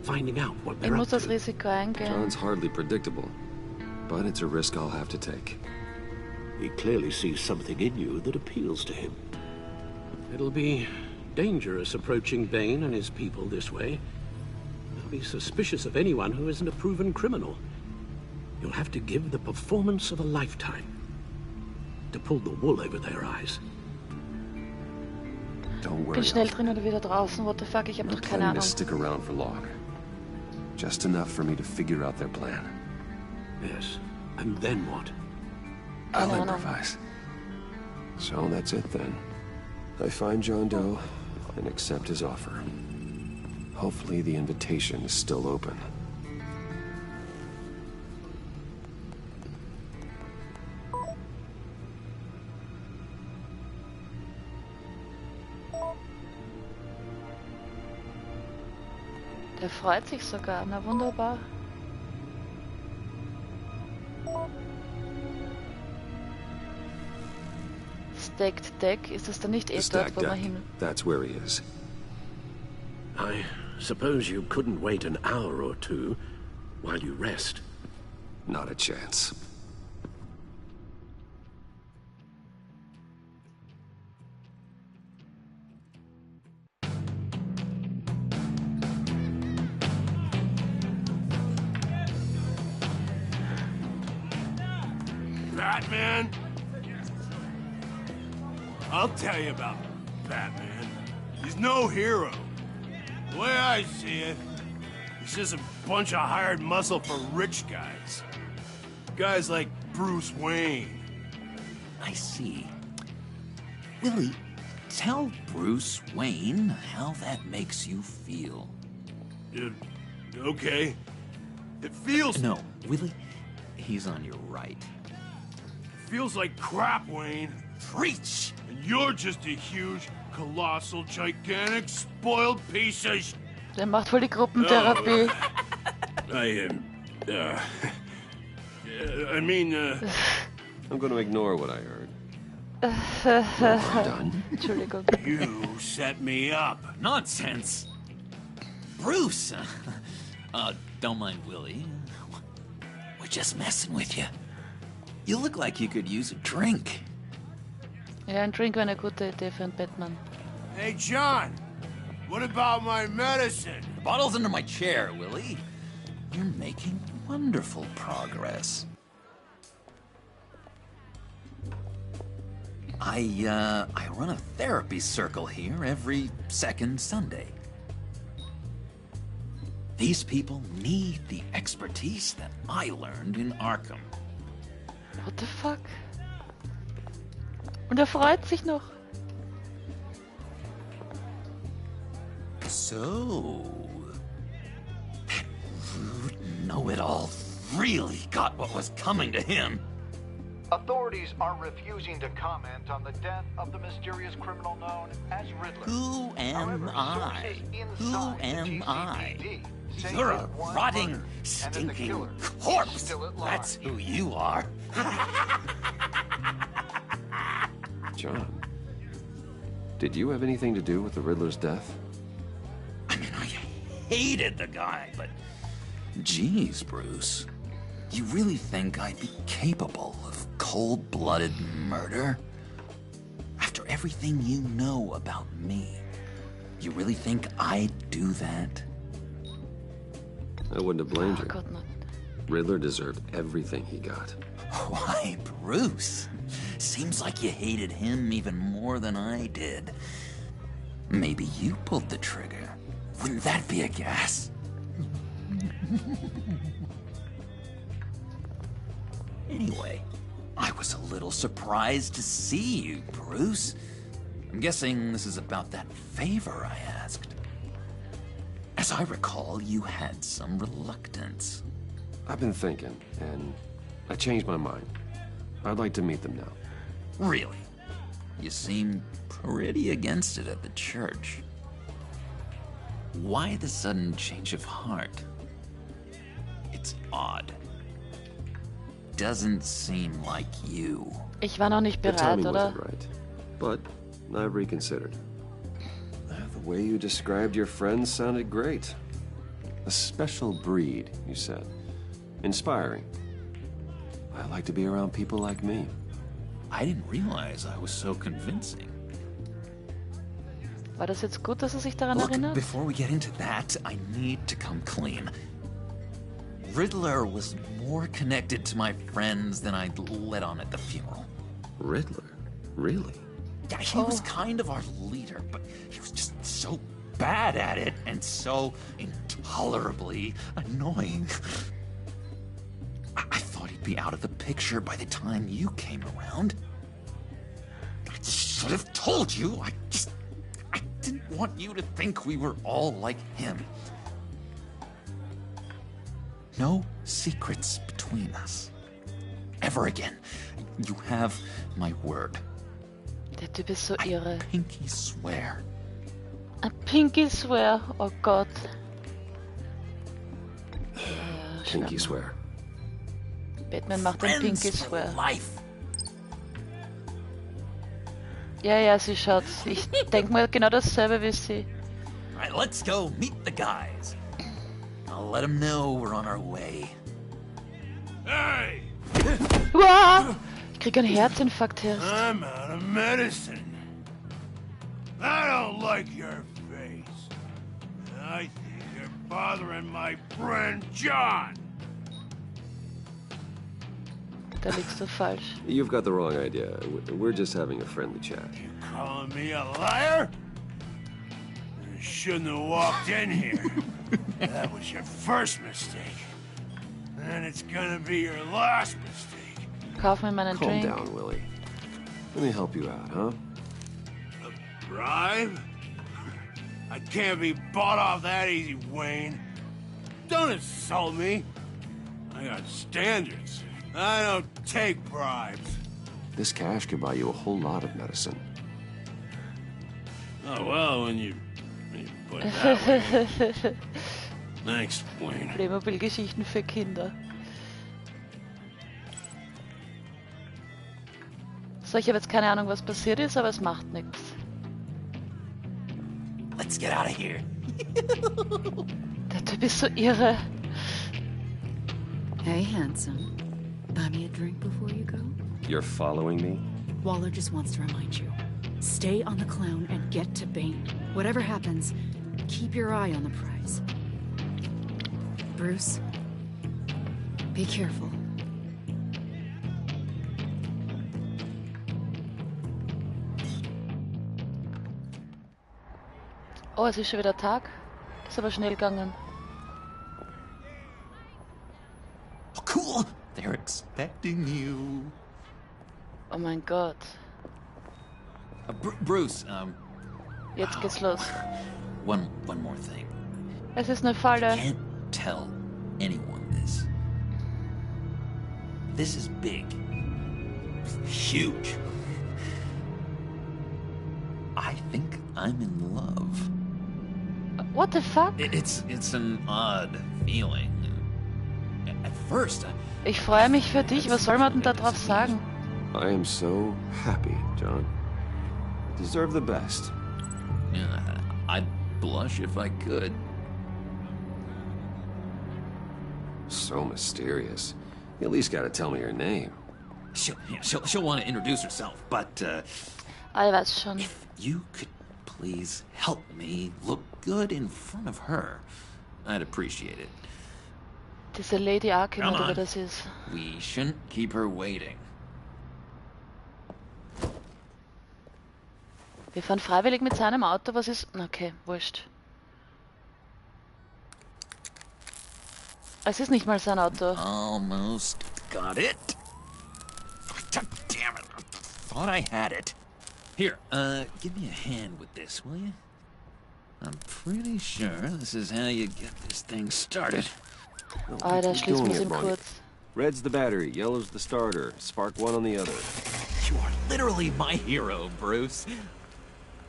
[SPEAKER 12] finding out what
[SPEAKER 1] Ich
[SPEAKER 12] they're up
[SPEAKER 1] muss das
[SPEAKER 12] to.
[SPEAKER 1] Risiko eingehen.
[SPEAKER 2] John's hardly predictable, but it's a risk I'll have to take.
[SPEAKER 12] He clearly sees something in you that appeals to him. It'll be dangerous approaching Bane and his people this way. They'll be suspicious of anyone who isn't a proven criminal. You'll have to give the performance of a lifetime to pull the wool over their eyes.
[SPEAKER 2] Don't
[SPEAKER 1] Ich
[SPEAKER 2] worry,
[SPEAKER 1] bin schnell
[SPEAKER 2] Alfred.
[SPEAKER 1] drin oder wieder draußen. What the fuck, ich habe
[SPEAKER 2] I'm
[SPEAKER 1] noch keine
[SPEAKER 2] planning to
[SPEAKER 1] Ahnung.
[SPEAKER 2] stick around for long. Just enough for me to figure out their plan.
[SPEAKER 12] Yes, and then what?
[SPEAKER 2] I'll
[SPEAKER 1] Keine Ahnung.
[SPEAKER 2] improvise. So that's it then. I find John Doe and accept his offer. Hopefully the invitation is still open.
[SPEAKER 1] Der freut sich sogar. Na wunderbar. Stacked Deck, ist das dann nicht
[SPEAKER 2] The
[SPEAKER 1] dort,
[SPEAKER 2] stack
[SPEAKER 1] wo man
[SPEAKER 2] deck.
[SPEAKER 1] hin...
[SPEAKER 2] That's where he is.
[SPEAKER 12] I suppose you couldn't wait an hour or two while you rest.
[SPEAKER 2] Not a chance.
[SPEAKER 5] Batman? I'll tell you about Batman. He's no hero. The way I see it, he's just a bunch of hired muscle for rich guys. Guys like Bruce Wayne.
[SPEAKER 13] I see. Willie, tell Bruce Wayne how that makes you feel.
[SPEAKER 5] Okay. It feels...
[SPEAKER 13] No, Willie, he's on your right.
[SPEAKER 5] feels like crap, Wayne.
[SPEAKER 13] Preach!
[SPEAKER 5] And you're just a huge, colossal, gigantic, spoiled piece of sh...
[SPEAKER 1] Der macht wohl die Gruppentherapie.
[SPEAKER 5] I mean,
[SPEAKER 2] I'm going to ignore what I heard.
[SPEAKER 13] Done.
[SPEAKER 1] Entschuldigung.
[SPEAKER 5] You set me up.
[SPEAKER 13] Nonsense! Bruce! Don't mind Willie. We're just messing with you. You look like you could use a drink.
[SPEAKER 1] Ja, ein Drink wäre eine gute Idee für einen Batman.
[SPEAKER 5] Hey, John. What about my medicine?
[SPEAKER 13] The bottle's under my chair, Willie. You're making wonderful progress. I run a therapy circle here every second Sunday. These people need the expertise that I learned in Arkham.
[SPEAKER 1] What the fuck? Und er freut sich noch.
[SPEAKER 13] So, that rude know-it-all really got what was coming to him.
[SPEAKER 14] Authorities are refusing to comment on the death of the mysterious criminal known as Riddler.
[SPEAKER 13] Who am
[SPEAKER 14] However,
[SPEAKER 13] I?
[SPEAKER 14] sources
[SPEAKER 13] Who
[SPEAKER 14] inside the
[SPEAKER 13] am I?
[SPEAKER 14] GCPD say
[SPEAKER 13] You're a
[SPEAKER 14] that one
[SPEAKER 13] rotting,
[SPEAKER 14] murdered, and that the
[SPEAKER 13] stinking
[SPEAKER 14] killer is
[SPEAKER 13] corpse.
[SPEAKER 14] still at large.
[SPEAKER 13] That's who you are.
[SPEAKER 2] John, did you have anything to do with the Riddler's death?
[SPEAKER 13] I mean, I hated the guy, but... Geez, Bruce. You really think I'd be capable of cold-blooded murder? After everything you know about me, you really think I'd do that?
[SPEAKER 2] I wouldn't have blamed you.
[SPEAKER 1] Gott, no.
[SPEAKER 2] Riddler deserved everything he got.
[SPEAKER 13] Why, Bruce? Seems like you hated him even more than I did. Maybe you pulled the trigger. Wouldn't that be a gas? Anyway, I was a little surprised to see you, Bruce. I'm guessing this is about that favor I asked. As I recall, you had some reluctance.
[SPEAKER 2] I've been thinking, and I changed my mind. I'd like to meet them now.
[SPEAKER 13] Really? You seem pretty against it at the church. Why the sudden change of heart? It's odd. Doesn't seem like you.
[SPEAKER 1] Ich war noch nicht
[SPEAKER 2] The
[SPEAKER 1] bereit,
[SPEAKER 2] timing
[SPEAKER 1] oder?
[SPEAKER 2] wasn't right, but I've reconsidered. The way you described your friends sounded great. A special breed, you said. Inspiring. I like to be around people like me.
[SPEAKER 13] I didn't realize I was so convincing.
[SPEAKER 1] War das jetzt gut, dass er sich daran
[SPEAKER 13] Look,
[SPEAKER 1] erinnert?
[SPEAKER 13] before we get into that, I need to come clean. Riddler was more connected to my friends than I'd let on at the funeral.
[SPEAKER 2] Riddler? Really?
[SPEAKER 13] Yeah, he was kind of our leader, but he was just so bad at it and so intolerably annoying. I thought he'd be out of the picture by the time you came around. I just should have told you. I didn't want you to think we were all like him. No secrets between us. Ever again. You have my word.
[SPEAKER 1] Der Typ ist so irre.
[SPEAKER 13] Pinky swear.
[SPEAKER 1] Ein Pinky Swear, oh Gott.
[SPEAKER 2] Pinky swear.
[SPEAKER 1] Batman macht ein Pinky
[SPEAKER 13] Friends for
[SPEAKER 1] Swear.
[SPEAKER 13] life.
[SPEAKER 1] Ja, sie schaut. Ich denke mal genau dasselbe wie sie.
[SPEAKER 13] All right, let's go meet the guys. I'll let them know we're on our way.
[SPEAKER 5] Hey!
[SPEAKER 1] Uah! Ich krieg einen Herzinfarkt erst.
[SPEAKER 5] I'm out of medicine. I don't like your face. I think you're bothering my friend John.
[SPEAKER 1] Da liegst du falsch.
[SPEAKER 2] You've got the wrong idea. We're just having a friendly chat.
[SPEAKER 5] Calling me a liar? You shouldn't have walked in here. That was your first mistake. And it's gonna be your last mistake.
[SPEAKER 1] Kauf mir meinen
[SPEAKER 2] Calm
[SPEAKER 1] Drink.
[SPEAKER 2] down, Willie. Let me help you out, huh?
[SPEAKER 5] A bribe? I can't be bought off that easy, Wayne. Don't insult me. I got standards. I don't take bribes.
[SPEAKER 2] This cash could buy you a whole lot of medicine.
[SPEAKER 5] Oh, well, when you put it that way. Thanks, Wayne.
[SPEAKER 1] Playmobil-Geschichten für Kinder. So, ich habe jetzt keine Ahnung, was passiert ist, aber es macht nichts.
[SPEAKER 13] Let's get out of here.
[SPEAKER 1] Der Typ ist so irre.
[SPEAKER 11] Hey, handsome. Buy me a drink before you go?
[SPEAKER 2] You're following me?
[SPEAKER 11] Waller just wants to remind you. Stay on the clown and get to Bane. Whatever happens, keep your eye on the prize. Bruce, be careful.
[SPEAKER 1] Oh, es ist schon wieder Tag. Ist aber schnell gegangen.
[SPEAKER 13] Oh, cool. They're expecting you.
[SPEAKER 1] Oh mein Gott.
[SPEAKER 13] Bruce,
[SPEAKER 1] Jetzt geht's los.
[SPEAKER 13] one more thing.
[SPEAKER 1] Es ist eine Falle.
[SPEAKER 13] Can't tell anyone this. This is big. Huge. I think I'm in love.
[SPEAKER 1] What the fuck?
[SPEAKER 13] It's an odd feeling. At first,
[SPEAKER 1] Ich freue mich für dich. Was soll man denn da drauf sagen?
[SPEAKER 2] I am so happy, John. You deserve the best.
[SPEAKER 13] I'd blush if I could.
[SPEAKER 2] So mysterious. You at least gotta tell me her name.
[SPEAKER 13] She'll want to introduce herself, but
[SPEAKER 1] Ah, ich weiß schon.
[SPEAKER 13] if you could please help me look good in front of her, I'd appreciate it.
[SPEAKER 1] Diese Lady Arkin,
[SPEAKER 13] Come
[SPEAKER 1] oder wie
[SPEAKER 13] on.
[SPEAKER 1] das ist.
[SPEAKER 13] We shouldn't keep her waiting.
[SPEAKER 1] Wir fahren freiwillig mit seinem Auto, was ist... Okay, wurscht. Es ist nicht mal sein Auto.
[SPEAKER 13] Almost got it. God damn it. I thought I had it. Here, give me a hand with this, will you? I'm pretty sure this is how you get this thing started.
[SPEAKER 1] Alter, schließen wir es ihm
[SPEAKER 2] Ronnie.
[SPEAKER 1] kurz.
[SPEAKER 2] Red's the battery, yellow's the starter. Spark one on the other.
[SPEAKER 13] You are literally my hero, Bruce.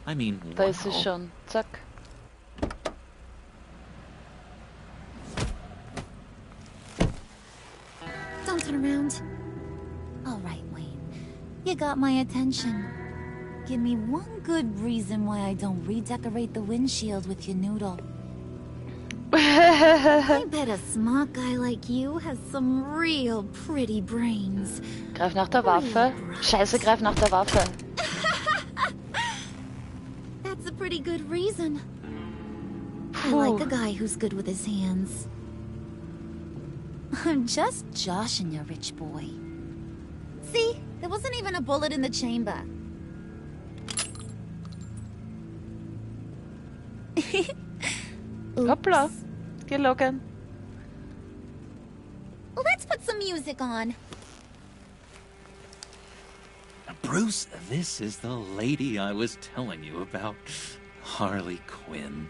[SPEAKER 13] I mean,
[SPEAKER 1] Da
[SPEAKER 13] wow.
[SPEAKER 1] ist sie schon. Zack.
[SPEAKER 15] Don't turn around. All right, Wayne. You got my attention. Give me one good reason why I don't redecorate the windshield with your noodle. I bet a smart guy like you has some real pretty brains.
[SPEAKER 1] Greif nach der Waffe. Scheiße, greif nach der Waffe.
[SPEAKER 15] That's a pretty good reason. I like
[SPEAKER 1] Puh.
[SPEAKER 15] a guy who's good with his hands. I'm just joshing you, rich boy. See? There wasn't even a bullet in the chamber.
[SPEAKER 1] Hoppla. Gelogen.
[SPEAKER 15] Let's put some music on.
[SPEAKER 13] Bruce, this is the lady I was telling you about. Harley Quinn.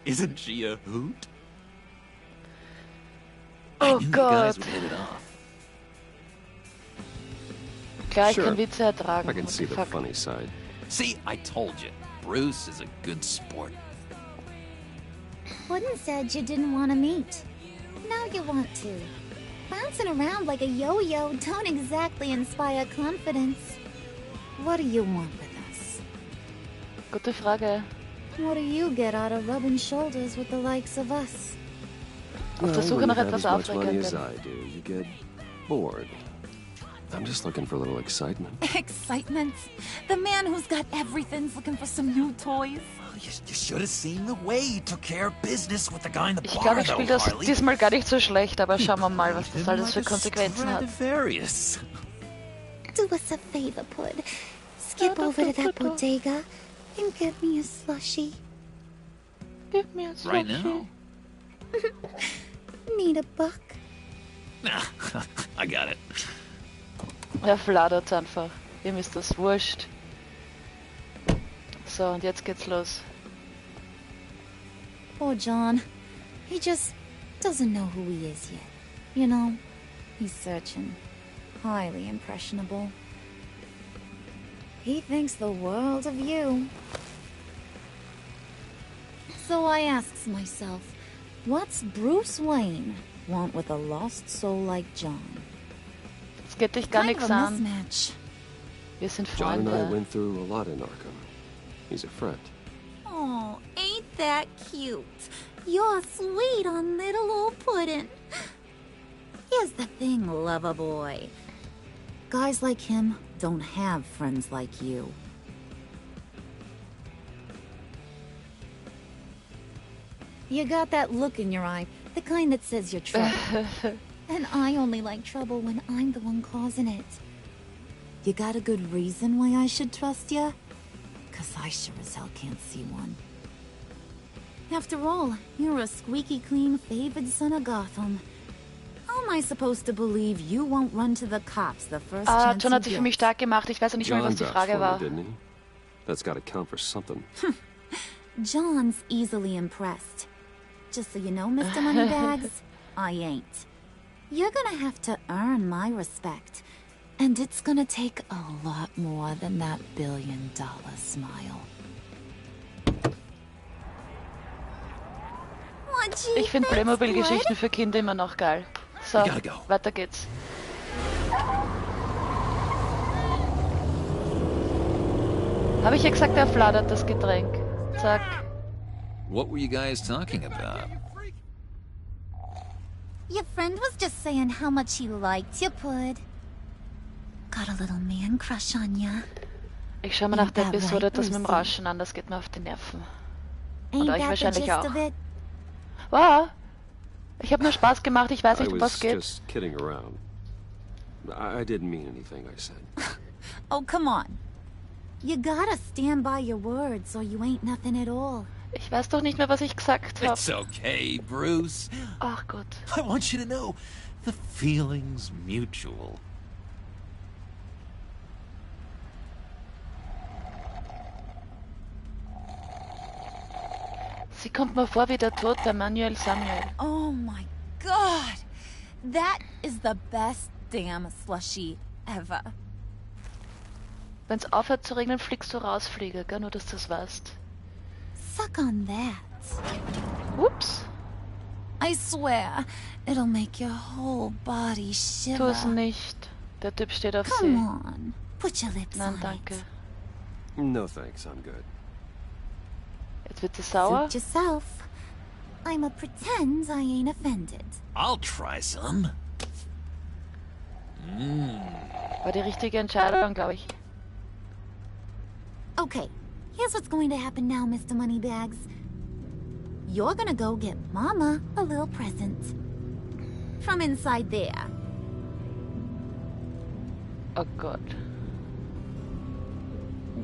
[SPEAKER 13] Isn't she a hoot? I
[SPEAKER 1] Oh
[SPEAKER 13] knew you
[SPEAKER 1] Gott.
[SPEAKER 13] guys would hit it off.
[SPEAKER 1] Klar, ich
[SPEAKER 2] Sure.
[SPEAKER 1] kann Witze ertragen.
[SPEAKER 2] I can
[SPEAKER 1] What
[SPEAKER 2] see
[SPEAKER 1] the
[SPEAKER 2] the
[SPEAKER 1] fuck?
[SPEAKER 2] funny side.
[SPEAKER 13] See, I told you. Bruce is a good sport.
[SPEAKER 15] Wooden said you didn't want to meet. Now you want to. Bouncing around like a yo-yo don't exactly inspire confidence. What do you want with us?
[SPEAKER 1] Gute Frage.
[SPEAKER 15] What do you get out of rubbing shoulders with the likes of us?
[SPEAKER 1] Auf der Suche
[SPEAKER 2] when
[SPEAKER 1] nach
[SPEAKER 2] you have
[SPEAKER 1] etwas
[SPEAKER 2] as much money as
[SPEAKER 1] Aufregendem.
[SPEAKER 2] I do, you get bored. I'm just looking for a little excitement.
[SPEAKER 15] Excitement? The man who's got everything's looking for some new toys.
[SPEAKER 13] You should have seen the way he took care of business with the guy in the
[SPEAKER 1] Ich
[SPEAKER 13] bar,
[SPEAKER 1] glaube, ich
[SPEAKER 13] though,
[SPEAKER 1] spiele das
[SPEAKER 13] Harley.
[SPEAKER 1] diesmal gar nicht so schlecht, aber schauen wir mal, was das
[SPEAKER 13] Him
[SPEAKER 1] alles für
[SPEAKER 13] like a
[SPEAKER 1] Konsequenzen hat.
[SPEAKER 13] Stradivarius.
[SPEAKER 15] Do us a favor, Pud. Skip over to that bodega and get me a slushie.
[SPEAKER 1] Give me a
[SPEAKER 13] Right
[SPEAKER 1] slushie.
[SPEAKER 13] now?
[SPEAKER 15] Need a buck?
[SPEAKER 13] I got it.
[SPEAKER 1] Er fladert einfach. Ihm ist das wurscht. So, und jetzt geht's los.
[SPEAKER 15] Poor John. He just doesn't know who he is yet. You know, he's searching. Highly impressionable. He thinks the world of you. So I asks myself, what's Bruce Wayne want with a lost soul like John?
[SPEAKER 1] Es geht dich gar
[SPEAKER 15] Kind
[SPEAKER 1] nichts
[SPEAKER 15] of a
[SPEAKER 1] an.
[SPEAKER 15] mismatch.
[SPEAKER 1] Wir sind
[SPEAKER 2] John and I
[SPEAKER 1] Freunde.
[SPEAKER 2] went through a lot in Arkham. He's a friend.
[SPEAKER 15] Oh, ain't that cute? You're sweet on little old puddin'. Here's the thing, lover boy. Guys like him don't have friends like you. You got that look in your eye, the kind that says you're trouble. And I only like trouble when I'm the one causing it. You got a good reason why I should trust you? 'Cause I sure as hell can't see one. After all, you're a squeaky clean favored son of Gotham. How am I supposed to believe you won't run to the cops the first
[SPEAKER 1] Ah,
[SPEAKER 15] chance
[SPEAKER 1] John
[SPEAKER 15] you
[SPEAKER 1] hat sich für
[SPEAKER 15] get?
[SPEAKER 1] mich stark gemacht. Ich weiß ja nicht mal,
[SPEAKER 2] John
[SPEAKER 1] was die
[SPEAKER 2] vouched
[SPEAKER 1] Frage
[SPEAKER 2] for
[SPEAKER 1] war.
[SPEAKER 2] me, didn't he? That's gotta count for something.
[SPEAKER 15] John's easily impressed. Just so you know, Mr. Moneybags, I ain't. You're gonna have to earn my respect. And it's gonna take a lot more than that $1 billion smile.
[SPEAKER 1] Ich finde Playmobil-Geschichten für Kinder immer noch geil. So,
[SPEAKER 13] We gotta go.
[SPEAKER 1] weiter geht's. Habe ich ja gesagt, er fladert das Getränk. Zack.
[SPEAKER 13] What were you guys talking about?
[SPEAKER 15] Your friend was just saying how much he liked you, Pud. Got a little man crush on ya.
[SPEAKER 1] Ich schaue mir nach der Episode das mit dem Rauschen an, das geht mir auf die Nerven. Und euch wahrscheinlich auch. Wow! Ich habe nur Spaß gemacht, ich weiß nicht, um was geht.
[SPEAKER 2] Just kidding around. I didn't mean anything I said.
[SPEAKER 15] Oh, come on. You gotta stand by your words, or you ain't nothing at all.
[SPEAKER 1] Ich weiß doch nicht mehr, was ich gesagt habe.
[SPEAKER 13] It's okay, Bruce.
[SPEAKER 1] Ach Gott.
[SPEAKER 13] I want you to know, the feeling's mutual.
[SPEAKER 1] Sie kommt mir vor wie der Tod der Manuel Samuel.
[SPEAKER 15] Oh my god! That is the best damn slushy ever.
[SPEAKER 1] Wenn's aufhört zu regnen, fliegst du raus, Flieger, gell? Nur, dass du das weißt.
[SPEAKER 15] Suck on that.
[SPEAKER 1] Ups.
[SPEAKER 15] I swear, it'll make your whole body shiver.
[SPEAKER 1] Tu es nicht. Der Typ steht auf
[SPEAKER 15] Come
[SPEAKER 1] See.
[SPEAKER 15] on, put your lips
[SPEAKER 1] Nein,
[SPEAKER 15] on
[SPEAKER 1] danke.
[SPEAKER 15] it.
[SPEAKER 2] No thanks, I'm good.
[SPEAKER 1] Jetzt wird sie sauer.
[SPEAKER 15] Suit yourself. I'ma pretend I ain't offended.
[SPEAKER 13] I'll try some.
[SPEAKER 1] War die richtige Entscheidung, glaube ich.
[SPEAKER 15] Okay, here's what's going to happen now, Mr. Moneybags. You're gonna go get Mama a little present. From inside there.
[SPEAKER 1] Oh Gott.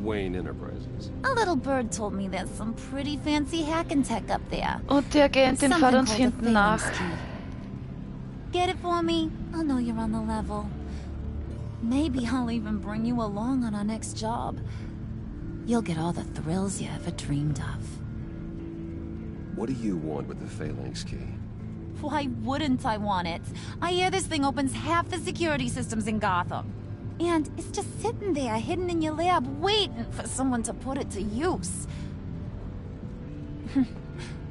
[SPEAKER 2] Wayne Enterprises.
[SPEAKER 15] A little bird told me there's some pretty fancy hacking tech up there.
[SPEAKER 1] Und die Agentin fährt uns hinten nach.
[SPEAKER 15] Get it for me? I'll know you're on the level. Maybe I'll even bring you along on our next job. You'll get all the thrills you ever dreamed of.
[SPEAKER 2] What do you want with the Phalanx key?
[SPEAKER 15] Why wouldn't I want it? I hear this thing opens half the security systems in Gotham. And it's just sitting there, hidden in your lab, waiting for someone to put it to use.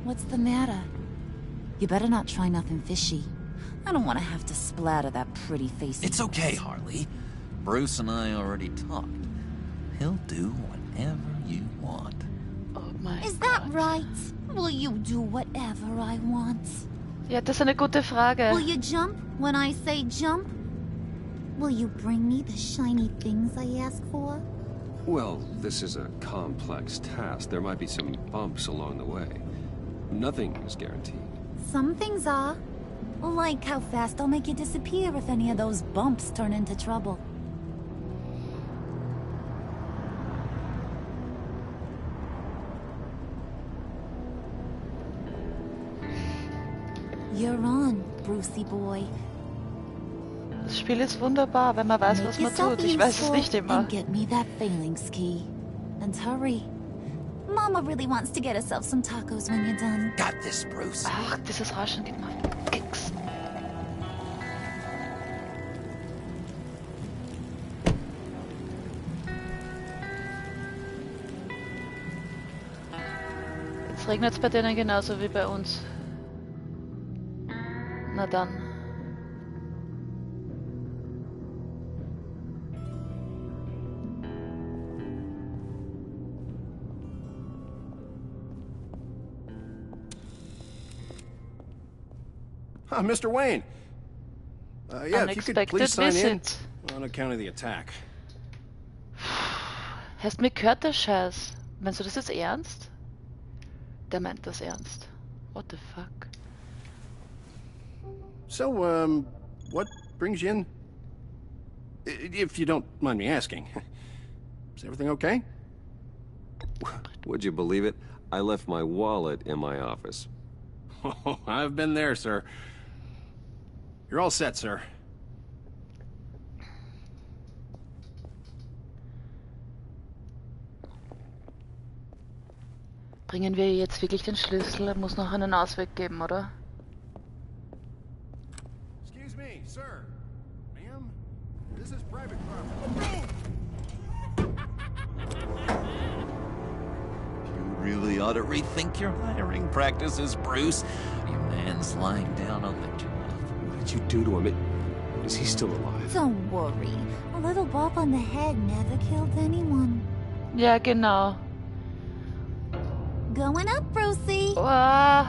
[SPEAKER 15] What's the matter? You better not try nothing fishy. I don't want to have to splatter that pretty face.
[SPEAKER 13] It's okay, Harley. Bruce and I already talked. He'll do whatever you want.
[SPEAKER 1] Oh my
[SPEAKER 15] Is that right? Will you do whatever I want?
[SPEAKER 1] Ja, das ist eine gute Frage.
[SPEAKER 15] Will you jump when I say jump? Will you bring me the shiny things I ask for?
[SPEAKER 2] Well, this is a complex task. There might be some bumps along the way. Nothing is guaranteed.
[SPEAKER 15] Some things are. Like how fast I'll make you disappear if any of those bumps turn into trouble. You're on, Brucey boy.
[SPEAKER 1] Das Spiel ist wunderbar, wenn man weiß, was man tut. Ich weiß es nicht immer.
[SPEAKER 15] And get me that Phalanx key. And hurry. Mama really wants to get herself some tacos when you're done.
[SPEAKER 13] Got this, Bruce.
[SPEAKER 1] Ach, dieses Rauschen geht mir auf den Keks. Jetzt regnet es bei denen genauso wie bei uns. Na dann.
[SPEAKER 12] Mr. Wayne. Yeah, if you could please sign in
[SPEAKER 1] visit.
[SPEAKER 12] on account of the attack.
[SPEAKER 1] Hast mir gehört, der Scheiß? Meinst du das jetzt ernst? Der meint das ernst. What the fuck?
[SPEAKER 12] So, what brings you in? If you don't mind me asking. Is everything okay?
[SPEAKER 2] Would you believe it? I left my wallet in my office.
[SPEAKER 12] Oh, I've been there, sir. You're all set, sir.
[SPEAKER 1] Bringen wir jetzt wirklich den Schlüssel? Muss noch einen Ausweg geben, oder?
[SPEAKER 12] Excuse me, sir. Ma'am, this is private property.
[SPEAKER 13] You really ought to rethink your hiring practices, Bruce. Your man's lying down on the job.
[SPEAKER 2] What did you do to him? Is he still alive?
[SPEAKER 15] Don't worry. A little bump on the head never killed anyone.
[SPEAKER 1] Ja, genau.
[SPEAKER 15] Going up, Brucey.
[SPEAKER 1] Wow.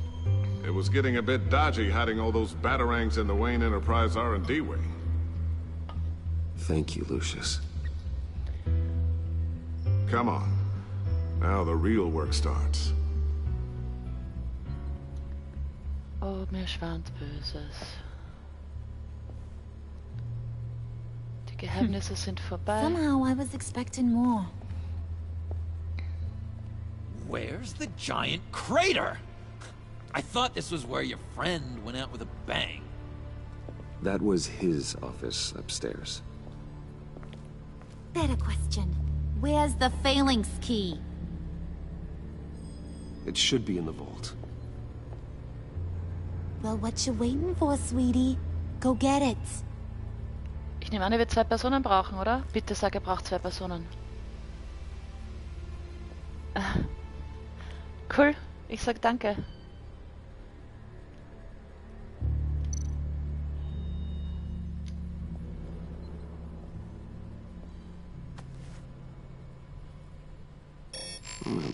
[SPEAKER 16] It was getting a bit dodgy hiding all those batarangs in the Wayne Enterprise R&D wing.
[SPEAKER 2] Thank you, Lucius.
[SPEAKER 16] Come on. Now the real work starts.
[SPEAKER 1] Oh, mir schwant Böses. Die Geheimnisse sind vorbei.
[SPEAKER 15] Somehow I was expecting more.
[SPEAKER 13] Where's the giant crater? I thought this was where your friend went out with a bang.
[SPEAKER 2] That was his office upstairs.
[SPEAKER 15] Better question. Where's the phalanx key?
[SPEAKER 2] It should be in the vault.
[SPEAKER 15] Well, what you waiting for, sweetie? Go get it.
[SPEAKER 1] Ich nehme an, er wird 2 Personen brauchen, oder? Bitte sag, er braucht 2 Personen. Cool, ich sag danke.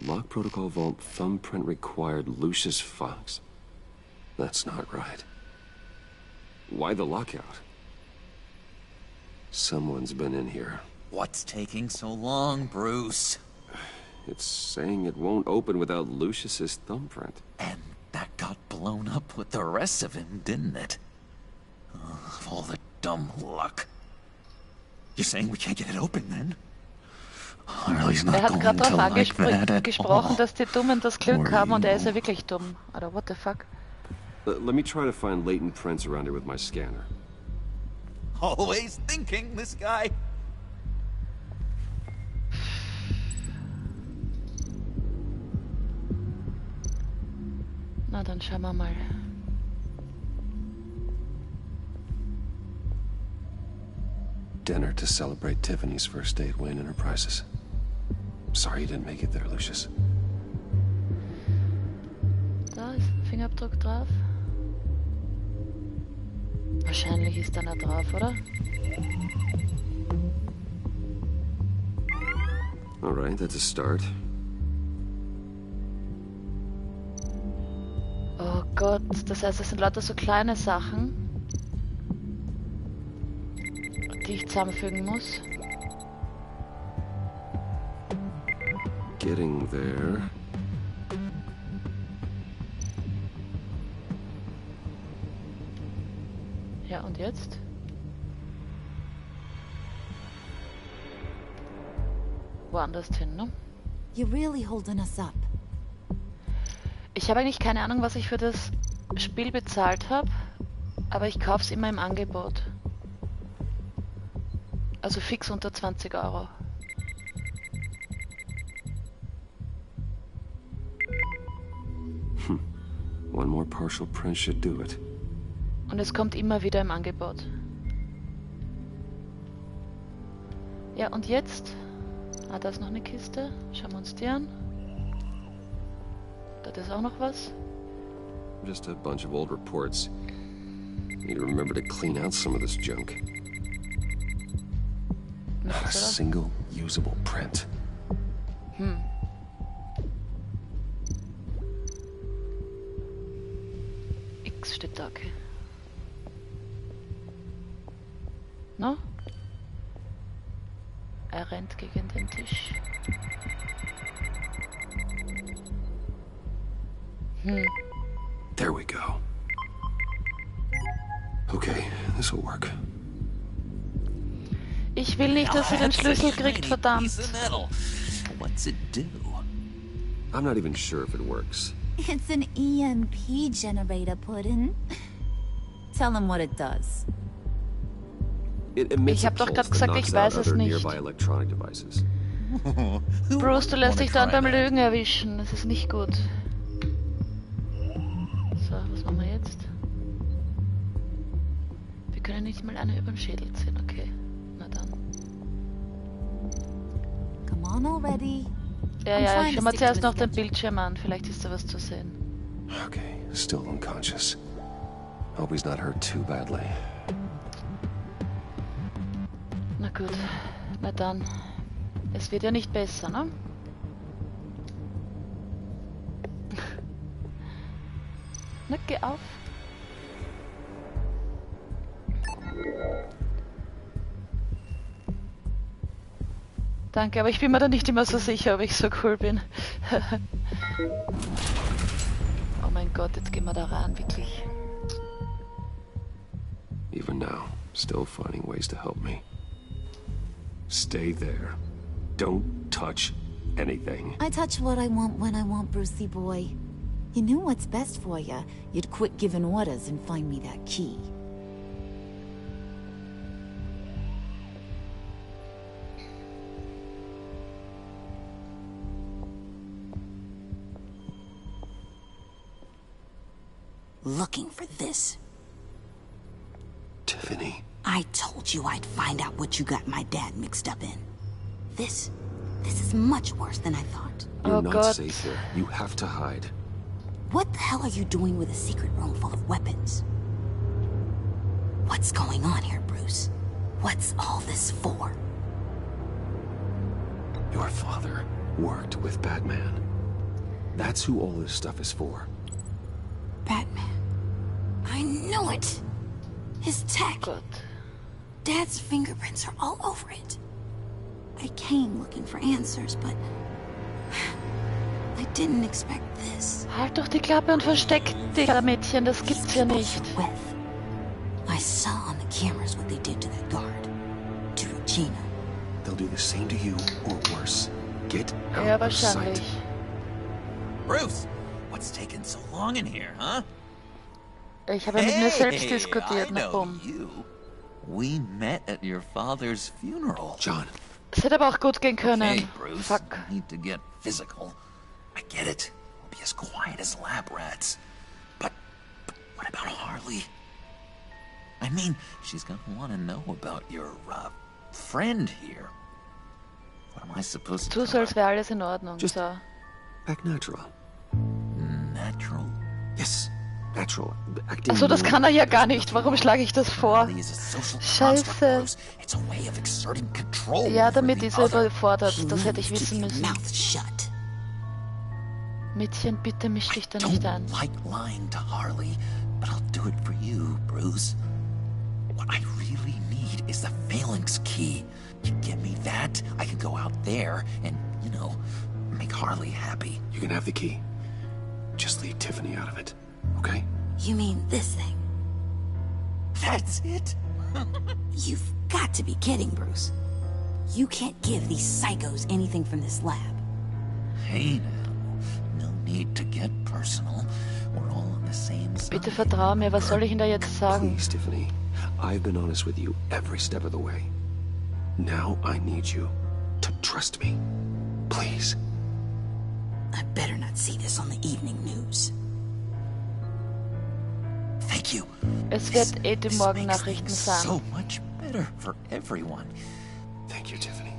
[SPEAKER 2] Lock protocol vault thumbprint required Lucius Fox. That's not right. Why the lockout? Someone's been in here.
[SPEAKER 13] What's taking so long, Bruce?
[SPEAKER 2] It's saying it won't open without Lucius's thumbprint.
[SPEAKER 13] And that got blown up with the rest of him, didn't it? All the dumb luck. You're saying we can't get it open then?
[SPEAKER 1] Er hat gerade darauf angesprochen, dass die Dummen das Glück haben und er ist ja wirklich dumm. Oder what the fuck?
[SPEAKER 2] Let me try to find latent prints around here with my scanner.
[SPEAKER 13] Always thinking, this guy.
[SPEAKER 1] Na, dann schauen wir mal.
[SPEAKER 2] Dinner to celebrate Tiffany's first day at Wayne Enterprises. Sorry you didn't make it there, Lucius.
[SPEAKER 1] Da ist ein Fingerabdruck drauf. Wahrscheinlich ist einer drauf, oder?
[SPEAKER 2] Alright, that's a start.
[SPEAKER 1] Oh Gott, das heißt, es sind lauter so kleine Sachen, die ich zusammenfügen muss.
[SPEAKER 2] Getting there.
[SPEAKER 1] Ja, und jetzt? Woanders hin, ne?
[SPEAKER 15] You're really holding us up.
[SPEAKER 1] Ich habe eigentlich keine Ahnung, was ich für das Spiel bezahlt habe, aber ich kaufe es immer im Angebot. Also fix unter 20 Euro.
[SPEAKER 2] One more partial print should do it.
[SPEAKER 1] Und es kommt immer wieder im Angebot. Ja, und jetzt? Ah, da ist noch eine Kiste. Schauen wir uns die an. Da ist auch noch was.
[SPEAKER 2] Just a bunch of old reports. Need to remember to clean out some of this junk. Not a single usable print.
[SPEAKER 1] X steht da, okay. No? Er rennt gegen den Tisch.
[SPEAKER 2] There we go. Okay, this will work.
[SPEAKER 1] Ich will nicht, dass er den Schlüssel kriegt, verdammt.
[SPEAKER 13] What's it do?
[SPEAKER 2] I'm not even sure if it works.
[SPEAKER 15] It's an EMP generator, Puddin'. Tell him what it does.
[SPEAKER 2] It emits
[SPEAKER 1] Ich habe doch gerade gesagt, ich weiß es nicht.
[SPEAKER 2] Electronic devices.
[SPEAKER 1] Bruce, du lässt dich dann beim Lügen erwischen. Das ist nicht gut. So, was machen wir jetzt? Wir können nicht mal einer über den Schädel ziehen, okay. Na dann.
[SPEAKER 15] Come on already.
[SPEAKER 1] Ja, ich schau mal zuerst noch den Bildschirm an. Vielleicht ist da was zu sehen.
[SPEAKER 2] Okay, still unconscious. Hope he's not hurt too badly.
[SPEAKER 1] Na gut, na dann. Es wird ja nicht besser, ne? Na, geh auf. Danke, aber ich bin mir da nicht immer so sicher, ob ich so cool bin. Oh mein Gott, jetzt gehen wir da ran, wirklich.
[SPEAKER 2] Even now, still finding ways to help me. Stay there. Don't touch anything.
[SPEAKER 15] I touch what I want when I want, Brucey boy. You knew what's best for you. You'd quit giving orders and find me that key.
[SPEAKER 17] Looking for this.
[SPEAKER 2] Tiffany.
[SPEAKER 17] I told you I'd find out what you got my dad mixed up in. This is much worse than I thought.
[SPEAKER 2] You're not safe here. You have to hide.
[SPEAKER 17] What the hell are you doing with a secret room full of weapons? What's going on here, Bruce? What's all this for?
[SPEAKER 2] Your father worked with Batman. That's who all this stuff is for.
[SPEAKER 17] Batman. I knew it! His tech.
[SPEAKER 1] Good.
[SPEAKER 17] Dad's fingerprints are all over it. I came looking for answers, but I didn't expect this.
[SPEAKER 1] Halt doch die Klappe und versteck dich, Mädchen, das gibt's ja nicht.
[SPEAKER 17] I saw on the cameras what they did to that guard. To Regina.
[SPEAKER 2] They'll do the same to you, or worse. Get
[SPEAKER 1] Ja,
[SPEAKER 2] out of sight.
[SPEAKER 1] wahrscheinlich.
[SPEAKER 13] Bruce, what's taking so long in here, huh?
[SPEAKER 1] Ich habe mit mir selbst diskutiert,
[SPEAKER 13] I
[SPEAKER 1] na
[SPEAKER 13] know
[SPEAKER 1] bumm.
[SPEAKER 13] you. We met at your father's funeral.
[SPEAKER 2] John.
[SPEAKER 1] Es hätte aber auch gut gehen können.
[SPEAKER 13] Okay, Bruce,
[SPEAKER 1] Fuck.
[SPEAKER 13] you need to get physical. I get it. We'll be as quiet as lab rats. But what about Harley? I mean, she's gonna want to know about your, friend here. What am I supposed to
[SPEAKER 1] Tu so, als wäre alles in Ordnung.
[SPEAKER 2] Just
[SPEAKER 1] So.
[SPEAKER 2] act natural.
[SPEAKER 13] Natural?
[SPEAKER 2] Yes, natural. Acting
[SPEAKER 1] Achso, das
[SPEAKER 2] normal.
[SPEAKER 1] kann er ja gar nicht. Warum schlage ich das vor? Scheiße.
[SPEAKER 13] It's a way of exerting control.
[SPEAKER 1] Ja, damit
[SPEAKER 13] over
[SPEAKER 1] ist
[SPEAKER 13] the
[SPEAKER 1] er
[SPEAKER 13] other.
[SPEAKER 1] überfordert. Das hätte ich wissen müssen.
[SPEAKER 17] Mouth shut.
[SPEAKER 1] Mädchen, bitte misch dich da nicht ein.
[SPEAKER 13] Like lying to Harley, but I'll do it for you, Bruce. What I really need is the phalanx key. You get me that, I can go out there and, you know, make Harley happy.
[SPEAKER 2] You can have the key. Just leave Tiffany out of it, okay?
[SPEAKER 17] You mean this thing?
[SPEAKER 13] That's it?
[SPEAKER 17] You've got to be kidding, Bruce. You can't give these psychos anything from this lab.
[SPEAKER 13] Hey now, no need to get personal. We're all on the same side.
[SPEAKER 1] Bitte vertrau mir, was soll ich Ihnen da jetzt sagen?
[SPEAKER 2] Please, Tiffany. I've been honest with you every step of the way. Now I need you to trust me. Please.
[SPEAKER 17] I better not see this on the evening news.
[SPEAKER 13] Thank you.
[SPEAKER 1] Es wird die Morgennachrichten sein.
[SPEAKER 13] So much better for everyone.
[SPEAKER 2] Thank you, Tiffany.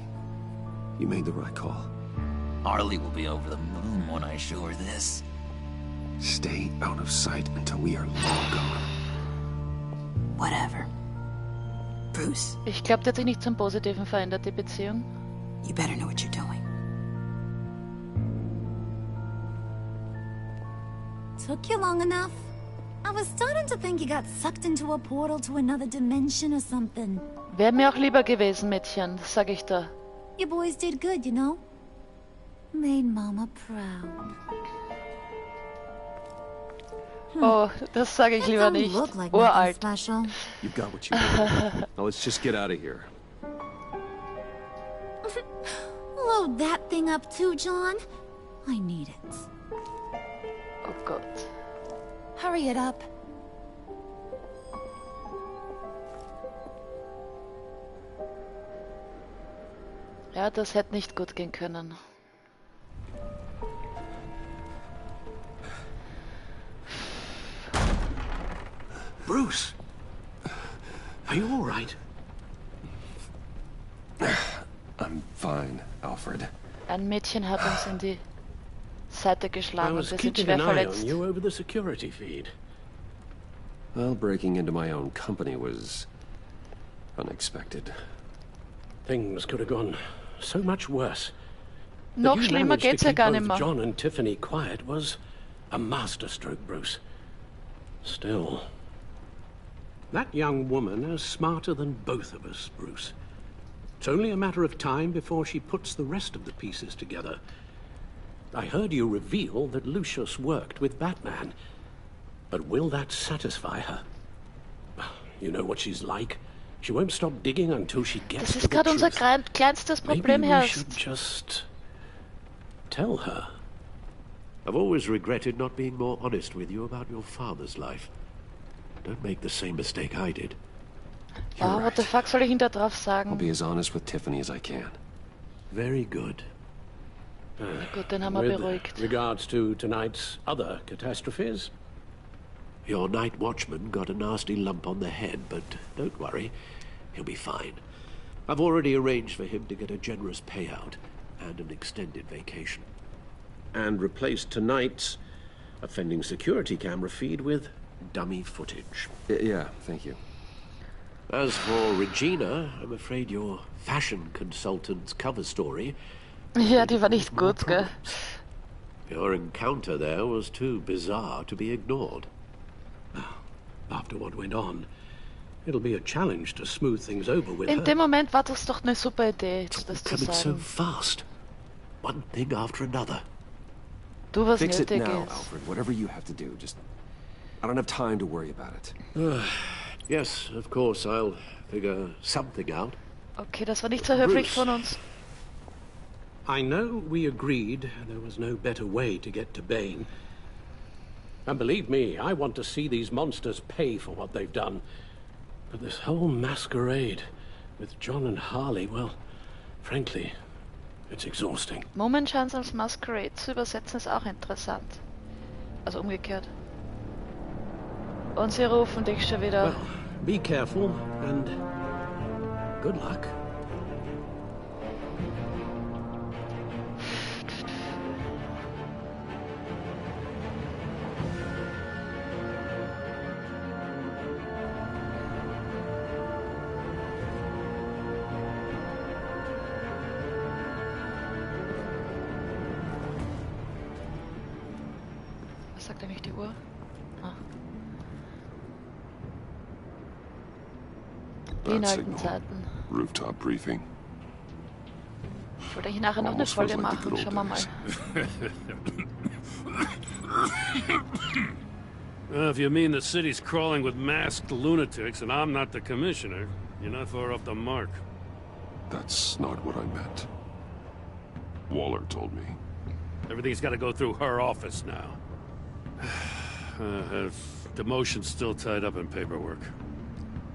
[SPEAKER 2] You made the right call.
[SPEAKER 13] Harley will be over the moon when I show her this.
[SPEAKER 2] Stay out of sight until we are long gone.
[SPEAKER 17] Whatever. Bruce,
[SPEAKER 1] Ich glaube, der hat sich nicht zum Positiven verändert, die Beziehung.
[SPEAKER 17] you better know what you're doing.
[SPEAKER 15] Took you long enough? I was starting to think you got sucked into a portal to another dimension or something.
[SPEAKER 1] Wäre mir auch lieber gewesen, Mädchen, das sag ich da.
[SPEAKER 15] You boys did good, you know? Made Mama proud.
[SPEAKER 1] Oh, das sage ich lieber nicht.
[SPEAKER 15] Look like
[SPEAKER 1] Uralt.
[SPEAKER 15] special.
[SPEAKER 18] You've got what you need. Now let's just get out of here.
[SPEAKER 15] Load that thing up too, John. I need it.
[SPEAKER 1] Oh Gott.
[SPEAKER 15] Hurry it up.
[SPEAKER 1] Ja, das hätte nicht gut gehen können.
[SPEAKER 12] Bruce! Are you all right?
[SPEAKER 2] I'm fine, Alfred.
[SPEAKER 1] Ein Mädchen hat uns in die Seite
[SPEAKER 12] I
[SPEAKER 1] geschlagen und
[SPEAKER 12] was
[SPEAKER 1] wir sind
[SPEAKER 12] keeping
[SPEAKER 1] schwer
[SPEAKER 12] an eye on
[SPEAKER 1] verletzt.
[SPEAKER 12] you over the security feed.
[SPEAKER 2] Well, breaking into my own company was unexpected.
[SPEAKER 12] Things could have gone so much worse. That
[SPEAKER 1] Noch
[SPEAKER 12] you
[SPEAKER 1] schlimmer
[SPEAKER 12] managed to
[SPEAKER 1] geht's ja
[SPEAKER 12] keep
[SPEAKER 1] gar
[SPEAKER 12] both
[SPEAKER 1] nicht mehr.
[SPEAKER 12] John and Tiffany quiet was a masterstroke, Bruce. Still, that young woman is smarter than both of us, Bruce. It's only a matter of time before she puts the rest of the pieces together. I heard you reveal that Lucius worked with Batman. But will that satisfy her? You know what she's like. She won't stop digging until she gets
[SPEAKER 1] Das
[SPEAKER 12] to
[SPEAKER 1] ist
[SPEAKER 12] the
[SPEAKER 1] gerade unser
[SPEAKER 12] truth.
[SPEAKER 1] kleinstes Problem,
[SPEAKER 12] Maybe we
[SPEAKER 1] Herr.
[SPEAKER 12] should just tell her.
[SPEAKER 2] I've always regretted not being more honest with you about your father's life. Don't make the same mistake I did.
[SPEAKER 1] Oh, what the fuck soll ich ihm da drauf sagen?
[SPEAKER 18] I'll be as honest with Tiffany as I can.
[SPEAKER 2] Very good.
[SPEAKER 1] Gut, den haben wir beruhigt.
[SPEAKER 12] With regards to tonight's other catastrophes?
[SPEAKER 2] Your night watchman got a nasty lump on the head, but don't worry. He'll be fine. I've already arranged for him to get a generous payout and an extended vacation. And replaced tonight's offending security camera feed with dummy footage.
[SPEAKER 18] Yeah, thank you.
[SPEAKER 2] As for Regina, I'm afraid your fashion consultant's cover story...
[SPEAKER 1] Ja, die war nicht gut, gell?
[SPEAKER 2] Your encounter there was too bizarre to be ignored.
[SPEAKER 12] After what went on, it'll be a challenge to smooth things over with
[SPEAKER 1] In
[SPEAKER 12] her.
[SPEAKER 1] dem Moment war das doch eine super Idee, das zu
[SPEAKER 2] Coming so
[SPEAKER 1] sagen.
[SPEAKER 2] fast. One thing after another.
[SPEAKER 1] Du, was
[SPEAKER 18] Fix it
[SPEAKER 1] nötig
[SPEAKER 18] now,
[SPEAKER 1] ist.
[SPEAKER 18] Alfred. Whatever you have to do. Just... I don't have time to worry about it.
[SPEAKER 2] Yes, of course, I'll figure something out.
[SPEAKER 1] Okay, das war nicht so höflich von uns.
[SPEAKER 12] I know we agreed there was no better way to get to Bane. And believe me, I want to see these monsters pay for what they've done. But this whole masquerade with John and Harley, well, frankly, it's exhausting.
[SPEAKER 1] Mummenschanz als Masquerade zu übersetzen ist auch interessant. Also umgekehrt. Und sie rufen dich schon wieder.
[SPEAKER 12] Well, be careful and good luck.
[SPEAKER 1] Was sagt eigentlich die Uhr? Ah. Wie in
[SPEAKER 4] Bad
[SPEAKER 1] alten
[SPEAKER 4] signal.
[SPEAKER 1] Zeiten.
[SPEAKER 4] Rooftop briefing.
[SPEAKER 1] Ich wollte eigentlich nachher noch eine
[SPEAKER 4] Almost feels
[SPEAKER 1] Folge
[SPEAKER 4] like the
[SPEAKER 1] machen.
[SPEAKER 4] good
[SPEAKER 1] Schauen wir mal.
[SPEAKER 6] If you mean the city's crawling with masked lunatics and I'm not the commissioner, you're not far off the mark.
[SPEAKER 4] That's not what I meant. Waller told me.
[SPEAKER 6] Everything's got to go through her office now. Demotion's still tied up in paperwork.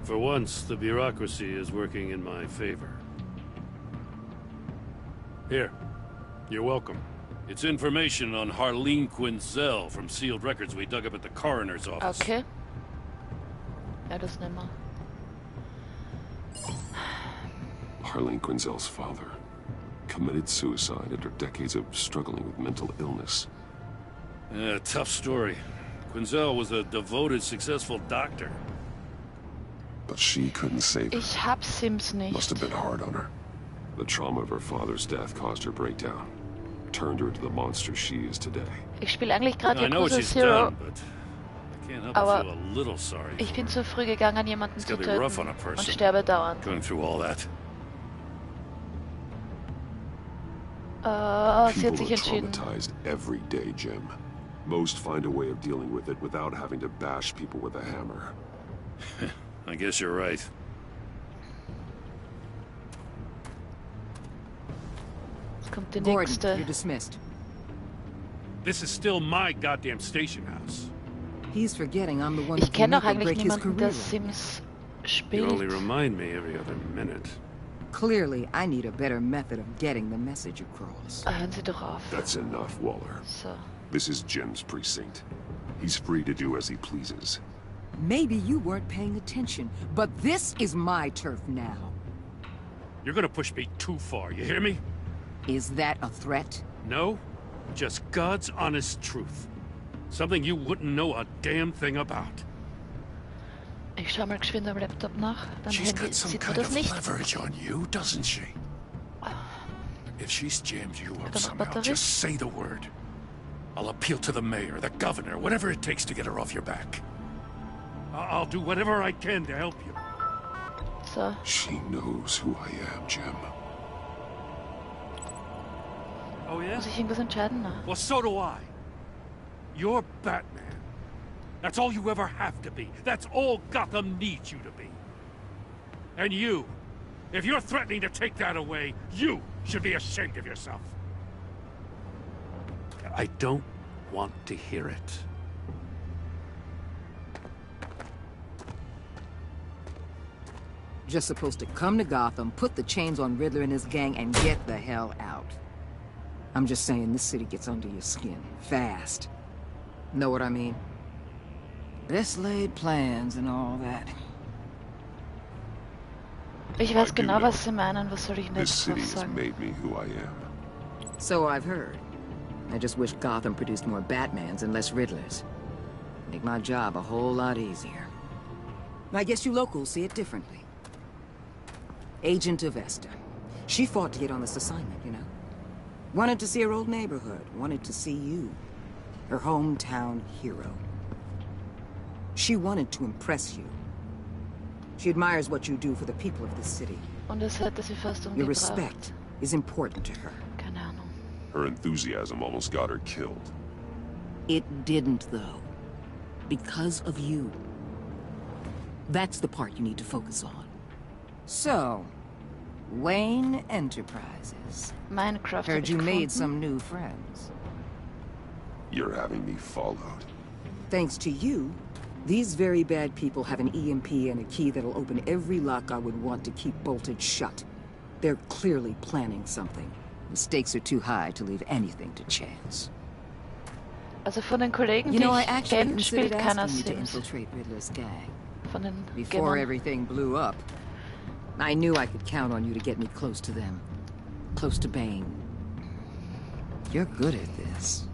[SPEAKER 6] For once, the bureaucracy is working in my favor. Here, you're welcome. It's information on Harleen Quinzel from sealed records we dug up at the coroner's office.
[SPEAKER 1] Okay. Ja, das nehmen wir.
[SPEAKER 4] Harleen Quinzel's father committed suicide after decades of struggling with mental illness.
[SPEAKER 6] Yeah, tough story. Quinzel was a devoted, successful doctor.
[SPEAKER 4] But she couldn't save her.
[SPEAKER 1] Ich hab Sims nicht.
[SPEAKER 4] Must have been hard on her. The trauma of her father's death caused her breakdown. Turned her into the monster she is today.
[SPEAKER 1] Ich spiele eigentlich gerade
[SPEAKER 6] I know what
[SPEAKER 1] Yakuza
[SPEAKER 6] she's
[SPEAKER 1] Zero,
[SPEAKER 6] done, but I can't help but
[SPEAKER 1] aber
[SPEAKER 6] feel a little sorry.
[SPEAKER 1] ich bin zu früh gegangen, jemanden
[SPEAKER 6] It's
[SPEAKER 1] zu
[SPEAKER 6] gotta be rough on
[SPEAKER 1] töten
[SPEAKER 6] a
[SPEAKER 1] und
[SPEAKER 6] person.
[SPEAKER 1] sterbe dauernd.
[SPEAKER 6] Going through all that.
[SPEAKER 1] Sie hat
[SPEAKER 4] People
[SPEAKER 1] sich
[SPEAKER 4] are
[SPEAKER 1] entschieden.
[SPEAKER 4] traumatized every day, Jim. Most find a way of dealing with it without having to bash people with a hammer.
[SPEAKER 6] I guess you're right.
[SPEAKER 1] Jetzt kommt die
[SPEAKER 3] Gordon,
[SPEAKER 1] nächste.
[SPEAKER 3] you're dismissed.
[SPEAKER 6] This is still my goddamn station house.
[SPEAKER 3] He's forgetting I'm the one
[SPEAKER 1] Ich
[SPEAKER 3] who can
[SPEAKER 1] kenne doch
[SPEAKER 3] make or
[SPEAKER 1] eigentlich
[SPEAKER 3] break his
[SPEAKER 1] niemanden,
[SPEAKER 3] career.
[SPEAKER 1] der Sims
[SPEAKER 6] You only
[SPEAKER 1] spielt.
[SPEAKER 6] remind me every other minute.
[SPEAKER 3] Clearly, I need a better method of getting the message across.
[SPEAKER 1] Hören Sie doch auf.
[SPEAKER 4] That's enough, Waller.
[SPEAKER 1] So.
[SPEAKER 4] This is Jim's precinct. He's free to do as he pleases.
[SPEAKER 3] Maybe you weren't paying attention, but this is my turf now.
[SPEAKER 6] You're gonna push me too far, you hear me?
[SPEAKER 3] Is that a threat?
[SPEAKER 6] No, just God's honest truth. Something you wouldn't know a damn thing about.
[SPEAKER 1] Ich schau mal geschwind am Laptop nach. Dann
[SPEAKER 9] She's
[SPEAKER 1] Handy
[SPEAKER 9] got some
[SPEAKER 1] sieht man
[SPEAKER 9] kind
[SPEAKER 1] das
[SPEAKER 9] of
[SPEAKER 1] nicht.
[SPEAKER 9] leverage on you, doesn't she? If she's jammed you up
[SPEAKER 1] noch
[SPEAKER 9] somehow,
[SPEAKER 1] Batterie?
[SPEAKER 9] just say the word. I'll appeal to the mayor, the governor, whatever it takes to get her off your back.
[SPEAKER 6] I'll do whatever I can to help you.
[SPEAKER 1] So.
[SPEAKER 4] She knows who I am, Jim.
[SPEAKER 6] Oh yeah?
[SPEAKER 1] Muss ich irgendwas entscheiden? Na.
[SPEAKER 6] Well, so do I. You're Batman. That's all you ever have to be. That's all Gotham needs you to be. And you, if you're threatening to take that away, you should be ashamed of yourself. I don't want to hear it.
[SPEAKER 3] Just supposed to come to Gotham, put the chains on Riddler and his gang, and get the hell out. I'm just saying, this city gets under your skin. Fast. Know what I mean? Best laid plans and all that.
[SPEAKER 1] Ich weiß genau, was Sie meinen. Was soll ich denn
[SPEAKER 4] This
[SPEAKER 1] jetzt
[SPEAKER 4] city
[SPEAKER 1] drauf
[SPEAKER 4] has
[SPEAKER 1] sagen?
[SPEAKER 4] made me who I am.
[SPEAKER 3] So I've heard. I just wish Gotham produced more Batmans and less Riddlers. Make my job a whole lot easier. I guess you locals see it differently. Agent Avesta. She fought to get on this assignment, you know? Wanted to see her old neighborhood. Wanted to see you. Her hometown hero. She wanted to impress you. She admires what you do for the people of this city.
[SPEAKER 1] Und es hätte sie fast
[SPEAKER 3] Your
[SPEAKER 1] umgebracht.
[SPEAKER 3] respect is important to her.
[SPEAKER 1] Keine Ahnung.
[SPEAKER 4] Her enthusiasm almost got her killed.
[SPEAKER 3] It didn't, though. Because of you. That's the part you need to focus on. So, Wayne Enterprises.
[SPEAKER 1] Minecraft.
[SPEAKER 3] Heard you made some new friends.
[SPEAKER 4] You're having me followed.
[SPEAKER 3] Thanks to you, these very bad people have an EMP and a key that'll open every lock I would want to keep bolted shut. They're clearly planning something. The stakes are too high to leave anything to chance.
[SPEAKER 1] Also von den Kollegen,
[SPEAKER 3] You
[SPEAKER 1] die
[SPEAKER 3] know, I
[SPEAKER 1] ich
[SPEAKER 3] actually
[SPEAKER 1] kenne,
[SPEAKER 3] considered
[SPEAKER 1] spielt keiner
[SPEAKER 3] asking you to
[SPEAKER 1] Sims.
[SPEAKER 3] infiltrate Riddler's gang.
[SPEAKER 1] Von den
[SPEAKER 3] Before
[SPEAKER 1] Gamern.
[SPEAKER 3] everything blew up, I knew I could count on you to get me close to them. Close to Bane. You're good at this.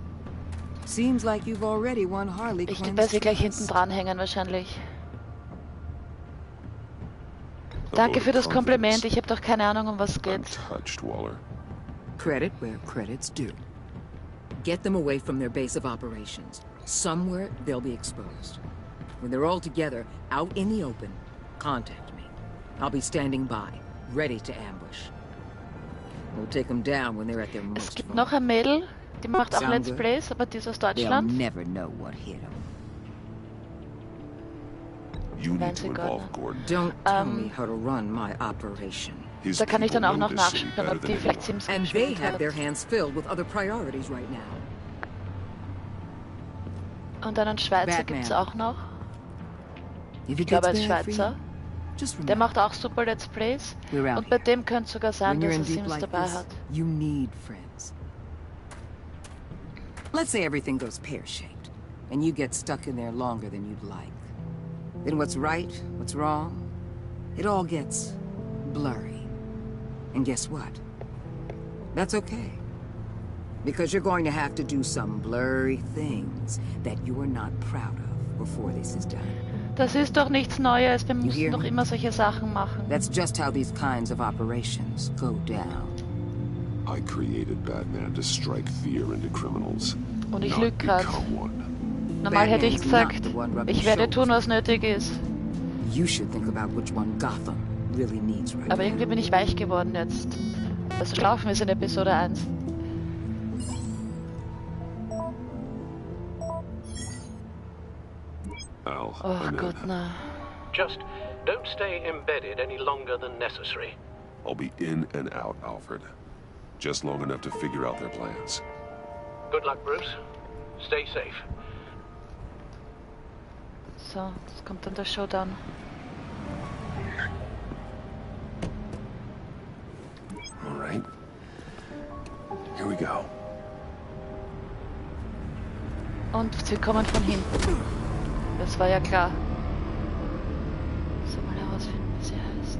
[SPEAKER 3] Seems like you've already won Harley
[SPEAKER 1] Ich
[SPEAKER 3] Quinn's
[SPEAKER 1] werde sie gleich
[SPEAKER 3] trust.
[SPEAKER 1] hinten dranhängen wahrscheinlich. Danke für das Kompliment. Ich habe doch keine Ahnung, um was es geht.
[SPEAKER 4] Touched, Waller.
[SPEAKER 3] Credit where credit's due. Get them away from their base of operations. Somewhere they'll be exposed. When they're all together, out in the open, contact me. I'll be standing by, ready to ambush. We'll take them down when they're at their
[SPEAKER 1] Es
[SPEAKER 3] most
[SPEAKER 1] gibt noch ein Mädel, die macht auch
[SPEAKER 3] Sound
[SPEAKER 1] Let's
[SPEAKER 3] good?
[SPEAKER 1] Plays, aber die ist aus
[SPEAKER 3] They'll
[SPEAKER 1] Deutschland.
[SPEAKER 3] never know what hit them.
[SPEAKER 4] You need
[SPEAKER 1] Nancy
[SPEAKER 4] to involve Gordon.
[SPEAKER 3] Don't tell me how to run my operation.
[SPEAKER 4] His
[SPEAKER 1] Da kann ich dann
[SPEAKER 4] people
[SPEAKER 1] auch
[SPEAKER 4] know
[SPEAKER 1] noch
[SPEAKER 4] this city
[SPEAKER 1] nachschauen,
[SPEAKER 4] better
[SPEAKER 1] ob
[SPEAKER 4] than
[SPEAKER 1] die vielleicht
[SPEAKER 4] anyone.
[SPEAKER 1] Sims
[SPEAKER 3] And they
[SPEAKER 1] gespielt
[SPEAKER 3] have
[SPEAKER 1] hat.
[SPEAKER 3] their hands filled with other priorities right now.
[SPEAKER 1] Und einen Schweizer
[SPEAKER 3] Batman.
[SPEAKER 1] gibt es auch noch.
[SPEAKER 3] If
[SPEAKER 1] Ich
[SPEAKER 3] it
[SPEAKER 1] glaube, er
[SPEAKER 3] gets
[SPEAKER 1] ist
[SPEAKER 3] bad for you,
[SPEAKER 1] Schweizer.
[SPEAKER 3] just
[SPEAKER 1] Der
[SPEAKER 3] remember,
[SPEAKER 1] macht auch super Let's Plays.
[SPEAKER 3] we're out
[SPEAKER 1] Und bei dem könnte es sogar sein,
[SPEAKER 3] when you're
[SPEAKER 1] dass
[SPEAKER 3] in
[SPEAKER 1] er
[SPEAKER 3] deep
[SPEAKER 1] Sims
[SPEAKER 3] like
[SPEAKER 1] dabei
[SPEAKER 3] this,
[SPEAKER 1] hat.
[SPEAKER 3] you need friends. Let's say everything goes pear-shaped, and you get stuck in there longer than you'd like. Then what's right, what's wrong, it all gets blurry. And guess what? That's okay. Because you're going to have to do some blurry things that you are not proud of before this is done.
[SPEAKER 1] Das ist doch nichts Neues. Wir
[SPEAKER 3] You
[SPEAKER 1] müssen
[SPEAKER 3] hear
[SPEAKER 1] doch
[SPEAKER 3] me?
[SPEAKER 1] immer solche Sachen machen.
[SPEAKER 3] That's just how these kinds of operations go down.
[SPEAKER 4] I created Batman to strike fear into criminals.
[SPEAKER 1] Und ich
[SPEAKER 4] not
[SPEAKER 1] lüge gerade.
[SPEAKER 4] become one.
[SPEAKER 1] Normal hätte ich
[SPEAKER 3] Batman's not
[SPEAKER 1] gesagt,
[SPEAKER 3] the one rubbing
[SPEAKER 1] ich werde
[SPEAKER 3] shoulders.
[SPEAKER 1] tun, was nötig ist.
[SPEAKER 3] You should think about which one Gotham really needs right
[SPEAKER 1] Aber
[SPEAKER 3] now.
[SPEAKER 1] irgendwie bin ich weich geworden jetzt. Also schlafen ist in Episode 1.
[SPEAKER 4] Al,
[SPEAKER 1] Oh
[SPEAKER 4] I'm in.
[SPEAKER 1] Gott, na.
[SPEAKER 12] Just don't stay embedded any longer than necessary.
[SPEAKER 4] I'll be in and out, Alfred. Just long enough to figure out their plans.
[SPEAKER 12] Good luck, Bruce. Stay safe.
[SPEAKER 1] So, jetzt kommt dann der Showdown.
[SPEAKER 4] All right. Here we go.
[SPEAKER 1] Und sie kommen von hinten. Das war ja klar. So, mal herausfinden, wie sie heißt.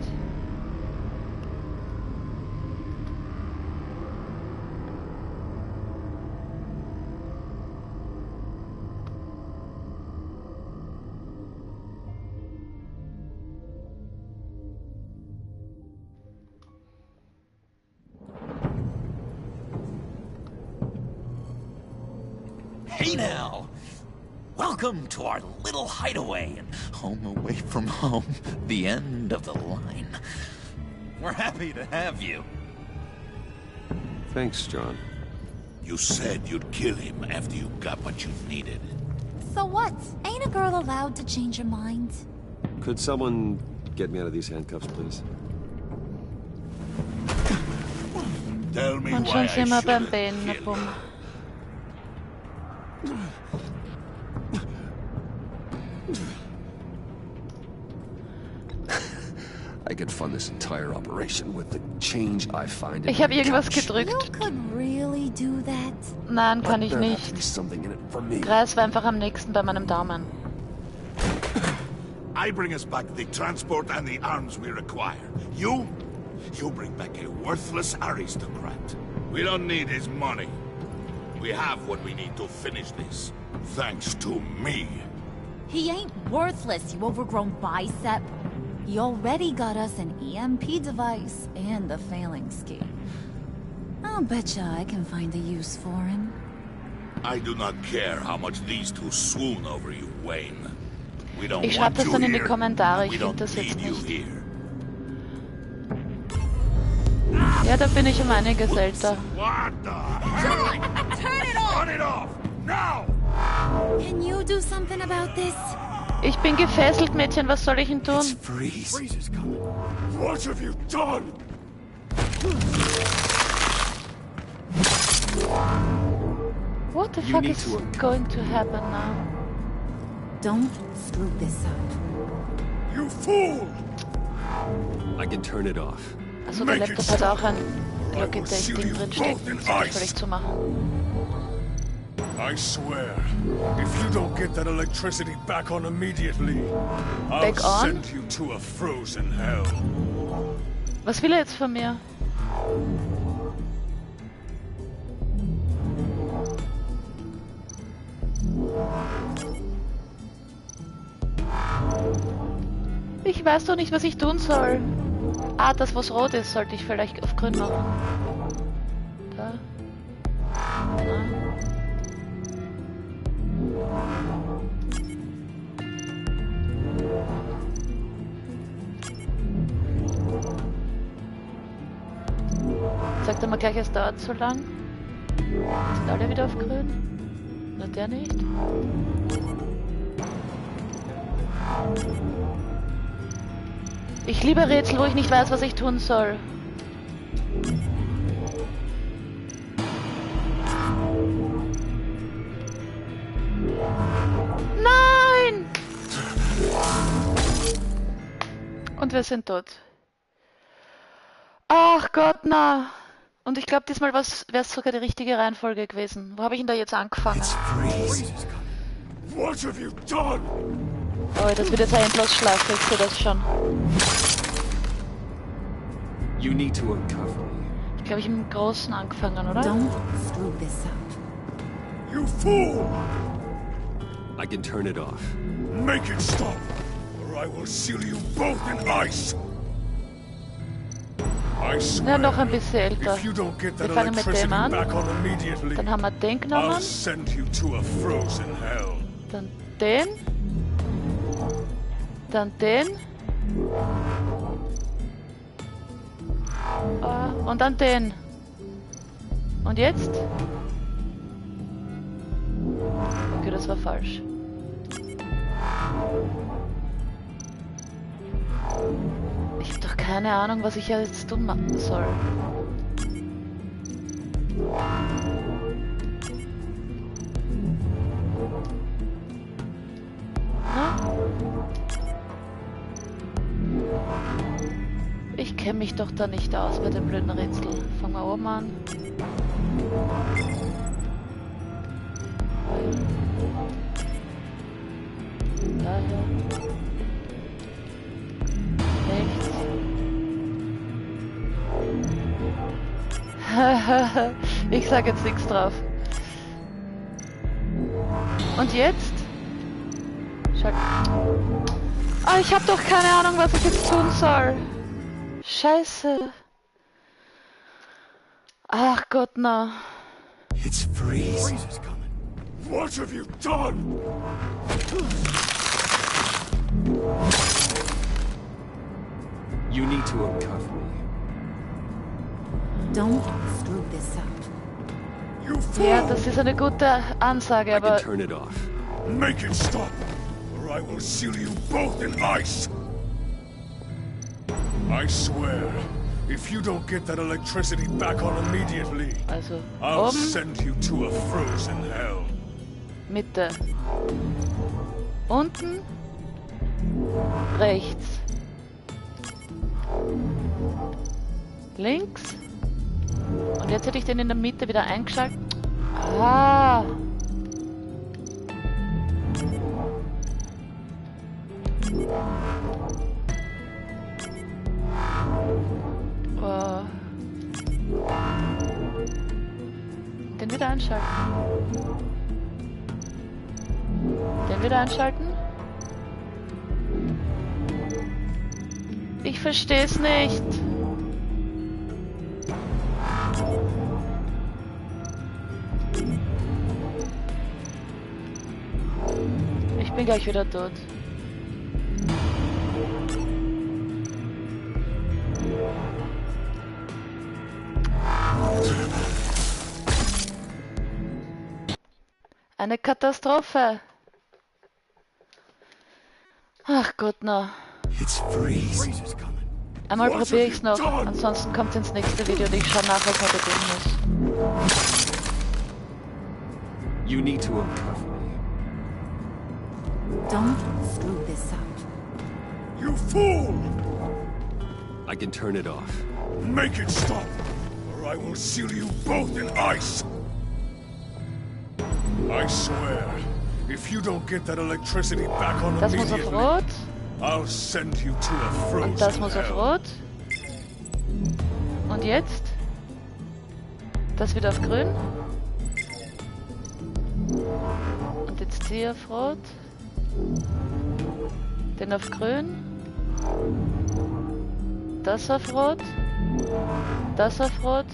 [SPEAKER 13] Hey now! Welcome. Welcome to our little hideaway and home away from home. The end of the line. We're happy to have you.
[SPEAKER 18] Thanks, John.
[SPEAKER 9] You said you'd kill him after you got what you needed.
[SPEAKER 15] So what? Ain't a girl allowed to change her mind?
[SPEAKER 18] Could someone get me out of these handcuffs, please?
[SPEAKER 9] Tell me
[SPEAKER 1] Und
[SPEAKER 9] why
[SPEAKER 1] schon
[SPEAKER 9] I
[SPEAKER 1] sind wir beim
[SPEAKER 9] shouldn't
[SPEAKER 1] Ben.
[SPEAKER 9] kill
[SPEAKER 1] Bumm.
[SPEAKER 18] I could fund this entire operation with the change I find in
[SPEAKER 1] Ich habe
[SPEAKER 18] my
[SPEAKER 1] irgendwas
[SPEAKER 18] couch.
[SPEAKER 1] gedrückt.
[SPEAKER 15] You could really do that?
[SPEAKER 1] Nein, kann
[SPEAKER 18] But
[SPEAKER 1] ich
[SPEAKER 18] there had to be
[SPEAKER 1] nicht.
[SPEAKER 18] something in it for me.
[SPEAKER 1] Kreis war einfach am nächsten bei meinem Daumen.
[SPEAKER 9] I bring us back the transport and the arms we require. You bring back a worthless aristocrat. We don't need his money. We have what we need to finish this. Thanks to me.
[SPEAKER 15] He ain't worthless, you overgrown bicep. He already got us an EMP device and the failing scheme. I'll betcha I can find a use for him.
[SPEAKER 9] I do not care how much these two swoon over you, Wayne. We don't
[SPEAKER 1] Ich
[SPEAKER 9] want
[SPEAKER 1] schreibe das
[SPEAKER 9] you
[SPEAKER 1] dann in die
[SPEAKER 9] here.
[SPEAKER 1] Kommentare,
[SPEAKER 9] We
[SPEAKER 1] ich finde
[SPEAKER 9] don't
[SPEAKER 1] das jetzt
[SPEAKER 9] need you
[SPEAKER 1] nicht.
[SPEAKER 9] here.
[SPEAKER 1] Ja, da bin ich um einiges älter.
[SPEAKER 9] What the
[SPEAKER 15] John, turn it off!
[SPEAKER 9] Turn it off! Now!
[SPEAKER 15] Can you do something about this?
[SPEAKER 1] Ich bin gefesselt, Mädchen, was soll ich denn tun?
[SPEAKER 9] Freeze. Freeze is coming. What have you done?
[SPEAKER 1] What the
[SPEAKER 18] You
[SPEAKER 1] fuck
[SPEAKER 18] need
[SPEAKER 1] is
[SPEAKER 18] to
[SPEAKER 1] going to happen now?
[SPEAKER 15] Don't screw this up.
[SPEAKER 9] You fool!
[SPEAKER 18] I can turn it off.
[SPEAKER 1] Also der Laptop hat auch ein Logitech-Ding drin stecken, das kann ich völlig zumachen.
[SPEAKER 5] I swear, if you don't get that electricity back on immediately, I'll
[SPEAKER 1] Back on?
[SPEAKER 5] send you to a frozen hell.
[SPEAKER 1] Was will er jetzt von mir? Ich weiß doch nicht, was ich tun soll. Ah, das, was rot ist, sollte ich vielleicht auf grün machen. Da. Na. Sagt er mal gleich, es dauert so lang. Sind alle wieder auf grün? Nur der nicht? Ich liebe Rätsel, wo ich nicht weiß, was ich tun soll. Nein! Und wir sind tot. Ach Gott, na. Und ich glaube, diesmal wäre es sogar die richtige Reihenfolge gewesen. Wo habe ich denn da jetzt angefangen?
[SPEAKER 9] What have you done?
[SPEAKER 1] Oh, das wird jetzt ein Endlosschleife, ich sehe das schon.
[SPEAKER 18] You need to uncover me.
[SPEAKER 1] Ich glaube, ich habe im Großen angefangen, oder?
[SPEAKER 15] Don't screw this up.
[SPEAKER 9] You fool!
[SPEAKER 18] I can turn it off.
[SPEAKER 9] Make it stop, or I will seal you both in ice. I
[SPEAKER 1] Ja,
[SPEAKER 9] swear,
[SPEAKER 1] noch ein bisschen älter.
[SPEAKER 9] if you don't get
[SPEAKER 1] Wir
[SPEAKER 9] that
[SPEAKER 1] fangen mit
[SPEAKER 9] electricity
[SPEAKER 1] dem an.
[SPEAKER 9] back on immediately,
[SPEAKER 1] Dann haben wir den
[SPEAKER 9] I'll
[SPEAKER 1] genommen.
[SPEAKER 9] send you to a frozen hell.
[SPEAKER 1] Dann den. Dann den. Und dann den. Und jetzt? Okay, das war falsch. Ich habe doch keine Ahnung, was ich jetzt tun machen soll. Na? Ich kenne mich doch da nicht aus bei dem blöden Rätsel. Fangen wir oben an. Daher. Rechts. Ich sag jetzt nichts drauf. Und jetzt? Schalt. Ah, ich hab doch keine Ahnung, was ich jetzt tun soll. Scheiße. Ach Gott, na.
[SPEAKER 9] It's freeze. Freeze is coming.
[SPEAKER 5] What have you done?
[SPEAKER 18] You need to uncuff me.
[SPEAKER 15] Don't screw this up.
[SPEAKER 1] Ja, das ist eine gute Ansage, aber...
[SPEAKER 18] I can turn it off.
[SPEAKER 5] Make it stop, or I will seal you both in ice. I swear, if you don't get that electricity back on immediately,
[SPEAKER 1] Also,
[SPEAKER 5] I'll
[SPEAKER 1] oben,
[SPEAKER 5] send you to a frozen hell.
[SPEAKER 1] Mitte. Unten. Rechts. Links. Und jetzt hätte ich den in der Mitte wieder eingeschaltet. Ah. Oh. Den wieder einschalten. Den wieder einschalten. Ich verstehe es nicht. Ich bin gleich wieder tot. Eine Katastrophe. Ach Gott, na. Einmal probiere ich es noch, ansonsten kommt es ins nächste Video und ich schaue nach, was man tun muss.
[SPEAKER 18] You need to uncuff me.
[SPEAKER 15] Don't screw this up.
[SPEAKER 5] You fool!
[SPEAKER 18] I can turn it off.
[SPEAKER 5] Make it stop, or I will seal you both in ice. I swear, if you don't get that electricity back on
[SPEAKER 1] Das muss auf
[SPEAKER 5] immediately,
[SPEAKER 1] Rot.
[SPEAKER 5] I'll send you to a frozen
[SPEAKER 1] Und das muss auf
[SPEAKER 5] hell.
[SPEAKER 1] Rot. Und jetzt? Das wieder auf Grün. Und jetzt die auf Rot. Den auf Grün. Das auf Rot. Das auf Rot.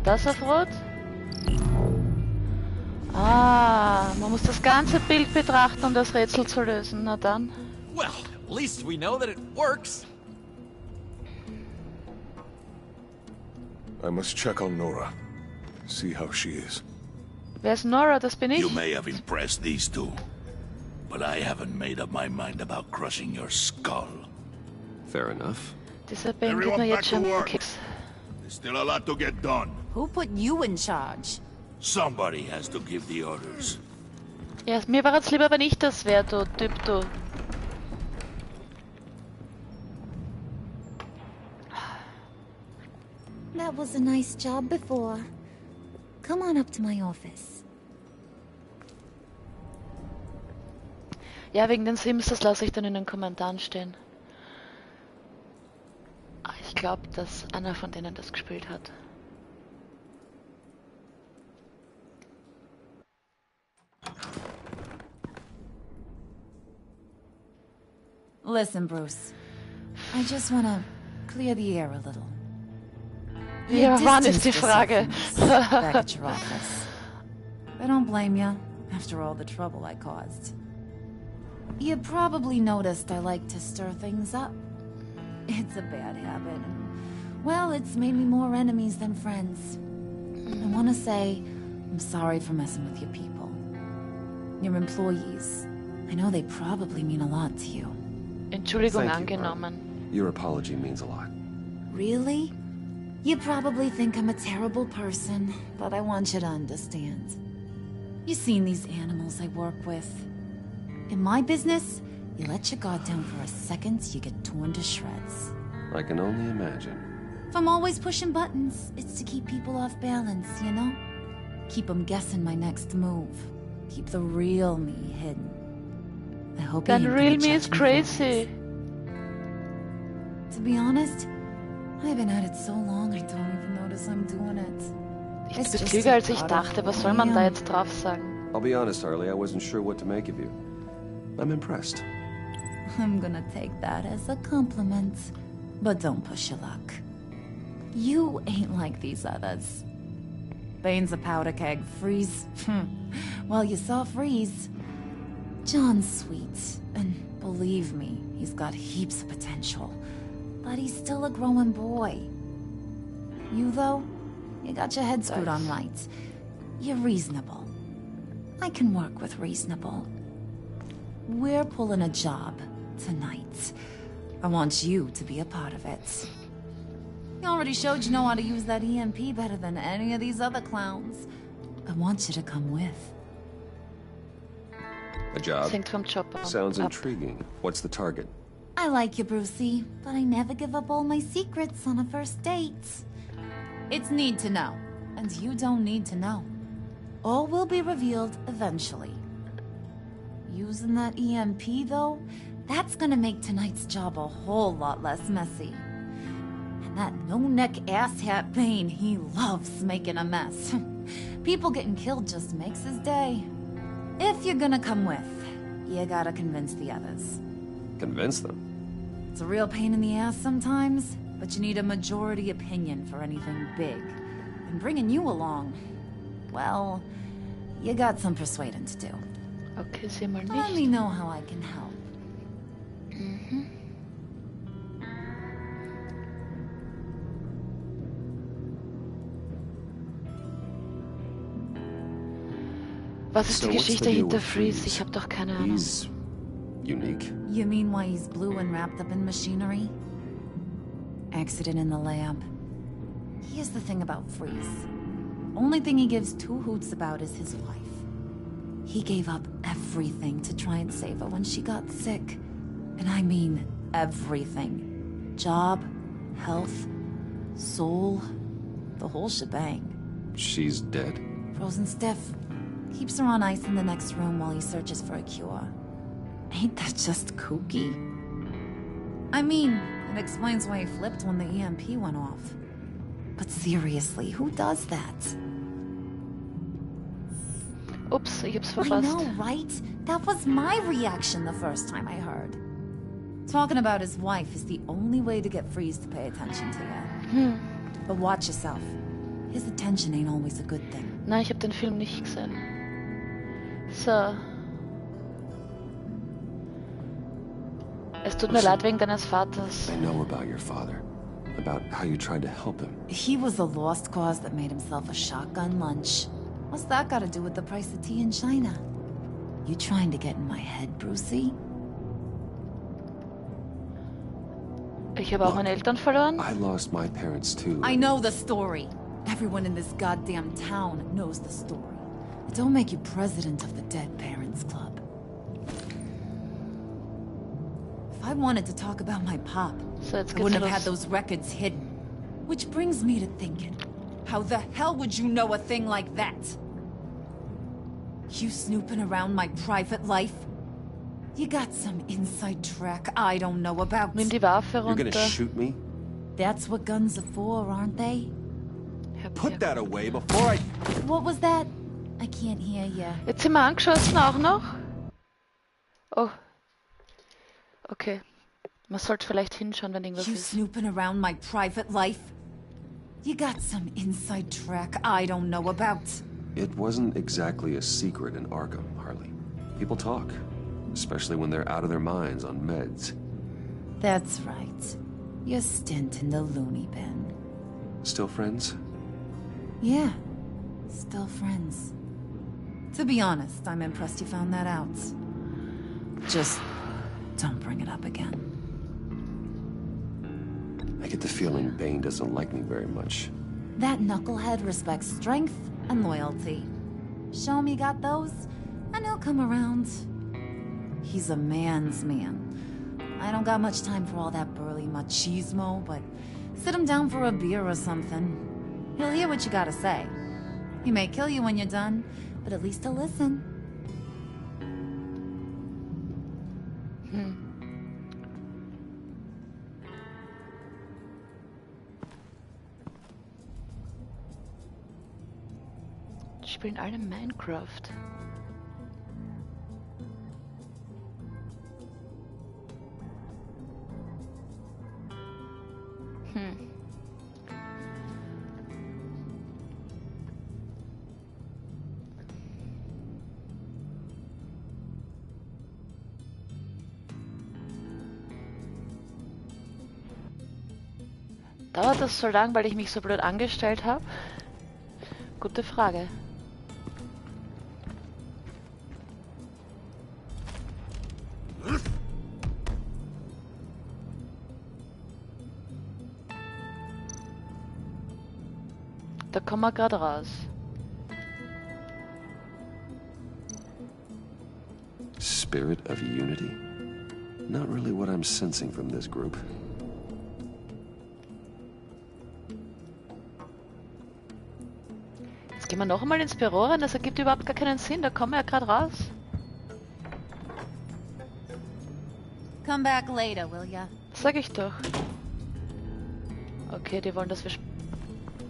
[SPEAKER 1] Das auf Rot. Ah, man muss das ganze Bild betrachten, um das Rätsel zu lösen. Na dann.
[SPEAKER 13] Well, at least we know that it works.
[SPEAKER 5] I must check on Nora. See how she is.
[SPEAKER 1] Wer ist Nora? Das bin ich.
[SPEAKER 9] You may have impressed these two, but I haven't made up my mind about crushing your skull.
[SPEAKER 18] Fair enough.
[SPEAKER 1] Dieser Ben gibt mir jetzt schon Kicks.
[SPEAKER 9] There's still a lot to get done.
[SPEAKER 17] Who put you in charge?
[SPEAKER 9] Somebody has to give the orders.
[SPEAKER 1] Ja, mir war es lieber, wenn ich das wäre, du Typ, du.
[SPEAKER 15] That was a nice job before. Come on up to my office.
[SPEAKER 1] Ja, wegen den Sims, das lasse ich dann in den Kommentaren stehen. Ich glaube, dass einer von denen das gespielt hat.
[SPEAKER 7] Listen, Bruce. I just want to clear the air a little.
[SPEAKER 1] Ja, wann ist die
[SPEAKER 7] Distance
[SPEAKER 1] Frage?
[SPEAKER 7] yourself from us back at your office. I don't blame you, after all the trouble I caused. You probably noticed I like to stir things up. It's a bad habit. Well, it's made me more enemies than friends. I want to say I'm sorry for messing with your people. Your employees. I know they probably mean a lot to you.
[SPEAKER 1] Entschuldigung
[SPEAKER 18] Thank you,
[SPEAKER 1] angenommen.
[SPEAKER 18] Your apology means a lot.
[SPEAKER 15] Really? You probably think I'm a terrible person, but I want you to understand.
[SPEAKER 7] You've seen these animals I work with. In my business, you let your guard down for a second, you get torn to shreds.
[SPEAKER 18] I can only imagine.
[SPEAKER 7] If I'm always pushing buttons, it's to keep people off balance, you know? Keep them guessing my next move. Keep the real me hidden. I hope
[SPEAKER 1] That
[SPEAKER 7] you ain't
[SPEAKER 1] real
[SPEAKER 7] gonna
[SPEAKER 1] me is
[SPEAKER 7] judge me for
[SPEAKER 1] crazy.
[SPEAKER 7] it. To be honest, I've been at it so long I don't even notice I'm doing it.
[SPEAKER 1] Ich
[SPEAKER 7] It's
[SPEAKER 1] bin
[SPEAKER 7] just
[SPEAKER 1] klüger
[SPEAKER 7] a
[SPEAKER 1] als ich
[SPEAKER 7] part of
[SPEAKER 1] dachte.
[SPEAKER 7] who
[SPEAKER 1] Was
[SPEAKER 7] I
[SPEAKER 1] soll man da
[SPEAKER 7] am.
[SPEAKER 1] jetzt drauf sagen?
[SPEAKER 18] I'll be honest, Harley, I wasn't sure what to make of you. I'm impressed.
[SPEAKER 7] I'm gonna take that as a compliment. But don't push your luck. You ain't like these others. Bane's a powder keg. Freeze. Well, you saw Freeze. John's sweet, and believe me, he's got heaps of potential. But he's still a growing boy. You, though, you got your head screwed on right. You're reasonable. I can work with reasonable. We're pulling a job tonight. I want you to be a part of it. You already showed you know how to use that EMP better than any of these other clowns. I want you to come with.
[SPEAKER 18] A job?
[SPEAKER 1] Hängt vom Job
[SPEAKER 18] Sounds
[SPEAKER 1] ab.
[SPEAKER 18] intriguing. What's the target?
[SPEAKER 15] I like you, Brucey, but I never give up all my secrets on a first date.
[SPEAKER 7] It's need to know, and you don't need to know. All will be revealed eventually. Using that EMP, though, that's gonna make tonight's job a whole lot less messy. And that no-neck asshat Bane, he loves making a mess. People getting killed just makes his day. If you're gonna come with, you gotta convince the others.
[SPEAKER 18] Convince them?
[SPEAKER 7] It's a real pain in the ass sometimes, but you need a majority opinion for anything big. And bringing you along, well, you got some persuading to do.
[SPEAKER 1] Okay, sehen wir
[SPEAKER 7] Let
[SPEAKER 1] nicht.
[SPEAKER 7] me know how I can help.
[SPEAKER 1] Was ist die
[SPEAKER 18] So what's the
[SPEAKER 1] Geschichte
[SPEAKER 18] deal
[SPEAKER 1] hinter
[SPEAKER 18] with
[SPEAKER 1] Freeze? Ich habe doch keine Ahnung.
[SPEAKER 18] He's unique.
[SPEAKER 7] You mean why he's blue and wrapped up in machinery? Accident in the lab. Here's the thing about Freeze. Only thing he gives two hoots about is his wife. He gave up everything to try and save her when she got sick. And I mean everything. Job, health, soul, the whole shebang.
[SPEAKER 18] She's dead?
[SPEAKER 7] Frozen stiff. Keeps her on ice in the next room while he searches for a cure. Ain't that just kooky? I mean, it explains why he flipped when the EMP went off. But seriously, who does that?
[SPEAKER 1] Ups, ich hab's
[SPEAKER 7] I
[SPEAKER 1] verpasst.
[SPEAKER 7] know, right? That was my reaction the first time I heard. Talking about his wife is the only way to get Freeze to pay attention to you. But watch yourself. His attention ain't always a good thing.
[SPEAKER 1] Nein, ich habe den Film nicht gesehen. So. Es tut mir leid wegen deines Vaters.
[SPEAKER 18] I know about your father. About how you tried to help him.
[SPEAKER 7] He was a lost cause that made himself a shotgun lunch. What's that got to do with the price of tea in China? You trying to get in my head, Brucey?
[SPEAKER 1] Ich habe auch meine Eltern verloren.
[SPEAKER 18] I lost my parents too.
[SPEAKER 7] I know the story. Everyone in this goddamn town knows the story. It don't make you president of the Dead Parents Club. If I wanted to talk about my pop,
[SPEAKER 1] So jetzt
[SPEAKER 7] I
[SPEAKER 1] geht's
[SPEAKER 7] wouldn't have
[SPEAKER 1] los.
[SPEAKER 7] had those records hidden. Which brings me to thinking, how the hell would you know a thing like that? You snooping around my private life? You got some inside track I don't know about.
[SPEAKER 1] Nimm die Waffe
[SPEAKER 18] You're
[SPEAKER 1] runter.
[SPEAKER 18] gonna shoot me?
[SPEAKER 7] That's what guns are for, aren't they?
[SPEAKER 18] Put that away before I...
[SPEAKER 7] What was that? I can't hear ya.
[SPEAKER 1] Jetzt sind wir angeschossen auch noch. Oh. Okay. Man sollte vielleicht hinschauen, wenn irgendwas
[SPEAKER 7] You
[SPEAKER 1] ist.
[SPEAKER 7] snooping around my private life? You got some inside track I don't know about.
[SPEAKER 18] It wasn't exactly a secret in Arkham, Harley. People talk. Especially when they're out of their minds on meds.
[SPEAKER 7] That's right. Your stint in the loony bin.
[SPEAKER 18] Still friends?
[SPEAKER 7] Yeah. Still friends. To be honest, I'm impressed you found that out. Just don't bring it up again.
[SPEAKER 18] I get the feeling Bane doesn't like me very much.
[SPEAKER 7] That knucklehead respects strength and loyalty. Show him you got those, and he'll come around. He's a man's man. I don't got much time for all that burly machismo, but sit him down for a beer or something. He'll hear what you gotta say. He may kill you when you're done, but at least he'll listen.
[SPEAKER 1] Die spielen alle Minecraft. Dauert das so lang, weil ich mich so blöd angestellt habe? Gute Frage. Da kommen wir gerade raus.
[SPEAKER 18] Spirit of unity? Not really what I'm sensing from this group.
[SPEAKER 1] Jetzt gehen wir noch einmal ins Büro rein, das ergibt überhaupt gar keinen Sinn, da kommen wir ja gerade raus.
[SPEAKER 7] Come back later, will ya?
[SPEAKER 1] Sag ich doch. Okay, die wollen, dass wir...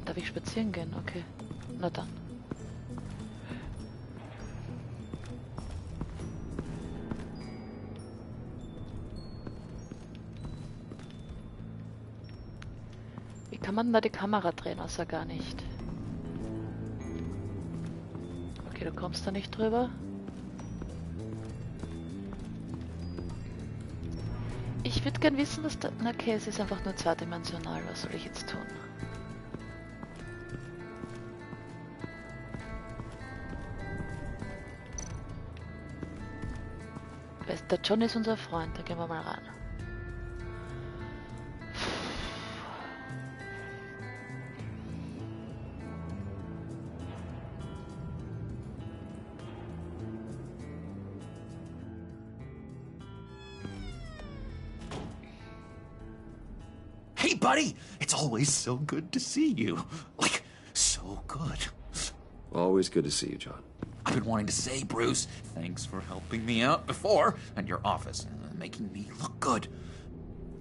[SPEAKER 1] Darf ich spazieren gehen? Okay. Na dann. Wie kann man da die Kamera drehen, außer gar nicht? Okay, du kommst da nicht drüber. Ich würde gern wissen, was da... Na okay, es ist einfach nur zweidimensional. Was soll ich jetzt tun? Der John ist unser Freund, da gehen wir mal rein.
[SPEAKER 13] Hey, buddy! It's always so good to see you. Like, so good.
[SPEAKER 18] Always good to see you, John.
[SPEAKER 13] I've been wanting to say, Bruce, thanks for helping me out before at your office, making me look good.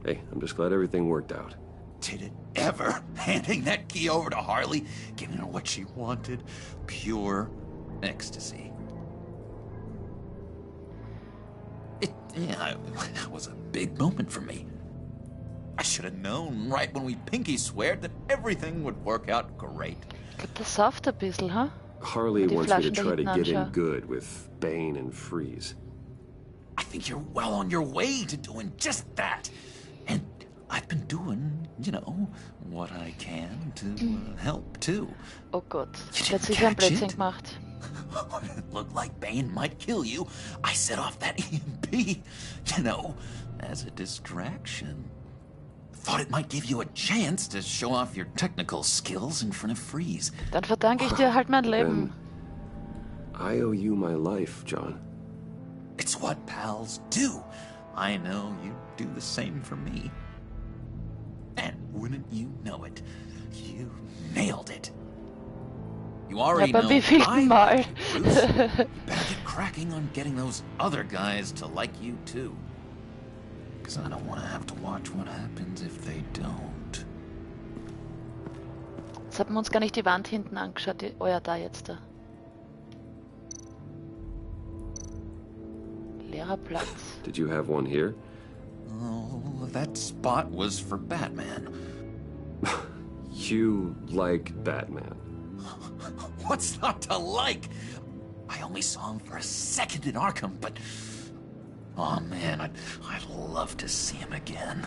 [SPEAKER 18] Hey, I'm just glad everything worked out.
[SPEAKER 13] Did it ever? Handing that key over to Harley, giving her what she wanted. Pure ecstasy. It was a big moment for me. I should have known right when we pinky sweared that everything would work out great.
[SPEAKER 1] Ich glaube, das sauft ein bisschen, huh?
[SPEAKER 18] Harley wants me to try to get in good with Bane and Freeze.
[SPEAKER 13] I think you're well on your way to doing just that. And I've been doing, you know, what I can to help, too.
[SPEAKER 1] Oh Gott, jetzt ist ein Blödsinn gemacht.
[SPEAKER 13] It looked like Bane might kill you. I set off that EMP, you know, as a distraction. Thought it might give you a chance to show off your technical skills in front of Freeze.
[SPEAKER 1] Dann verdanke ich dir halt mein Leben.
[SPEAKER 18] I owe you my life, John.
[SPEAKER 13] It's what pals do. I know you do the same for me. And wouldn't you know it, you nailed it. You already know
[SPEAKER 1] wie viel Mal?
[SPEAKER 13] Bruce. You better get cracking on getting those other guys to like you too. Because I don't want to have to watch what happens if they don't.
[SPEAKER 1] Jetzt haben wir uns gar nicht die Wand hinten angeschaut. Oh ja, da jetzt da. Leerer Platz.
[SPEAKER 18] Did you have one here?
[SPEAKER 13] Oh, that spot was for Batman.
[SPEAKER 18] You like Batman?
[SPEAKER 13] What's not to like? I only saw him for a second in Arkham, but... Oh man, I'd love to see him again.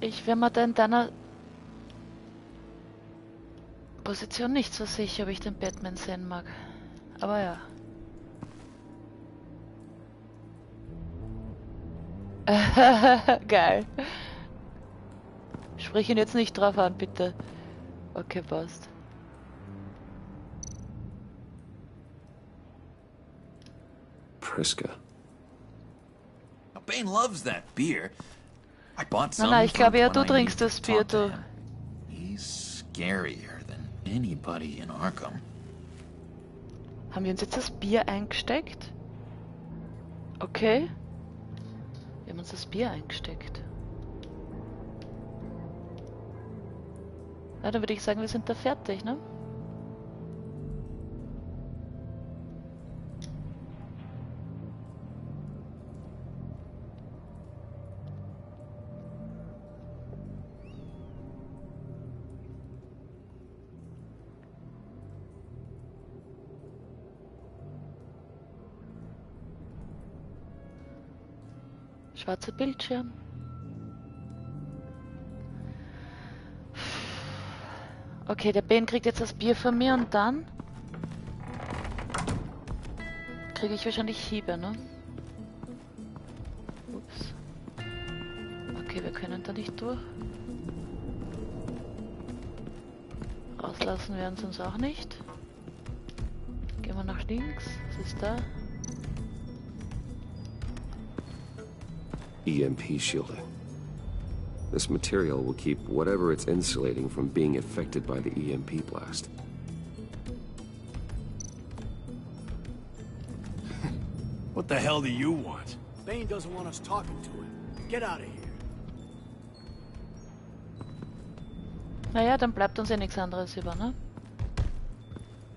[SPEAKER 1] Ich wäre mir da in deiner Position nicht so sicher, ob ich den Batman sehen mag. Aber ja. Geil. Sprich ihn jetzt nicht drauf an, bitte. Okay, passt.
[SPEAKER 18] Priska.
[SPEAKER 13] Bane loves that beer. I bought some.
[SPEAKER 1] Nein, ich glaube ja, du trinkst das Bier, du.
[SPEAKER 13] He's scarier than anybody in Arkham.
[SPEAKER 1] Haben wir uns jetzt das Bier eingesteckt? Okay. Wir haben uns das Bier eingesteckt. Na, dann würde ich sagen, wir sind da fertig, ne? Schwarzer Bildschirm. Okay, der Ben kriegt jetzt das Bier von mir und dann kriege ich wahrscheinlich Hiebe, ne? Ups. Okay, wir können da nicht durch. Rauslassen werden sie uns auch nicht. Gehen wir nach links. Was ist da?
[SPEAKER 18] EMP shielding. This material will keep whatever it's insulating from being affected by the EMP blast.
[SPEAKER 5] What the hell do you want?
[SPEAKER 8] Bane doesn't want us talking to him. Get out of here.
[SPEAKER 1] Naja, dann bleibt uns ja nichts anderes über, ne?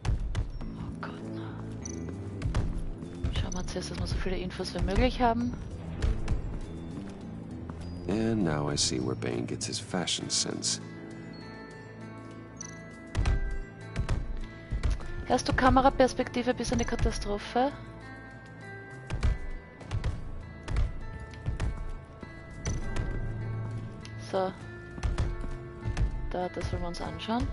[SPEAKER 1] Oh Gott, na. Schauen wir zuerst, dass wir so viele Infos wie möglich haben.
[SPEAKER 18] And now I see where Bane gets his fashion sense.
[SPEAKER 1] Hast du Kameraperspektive bis an die Katastrophe? So. Da, das wollen wir uns anschauen.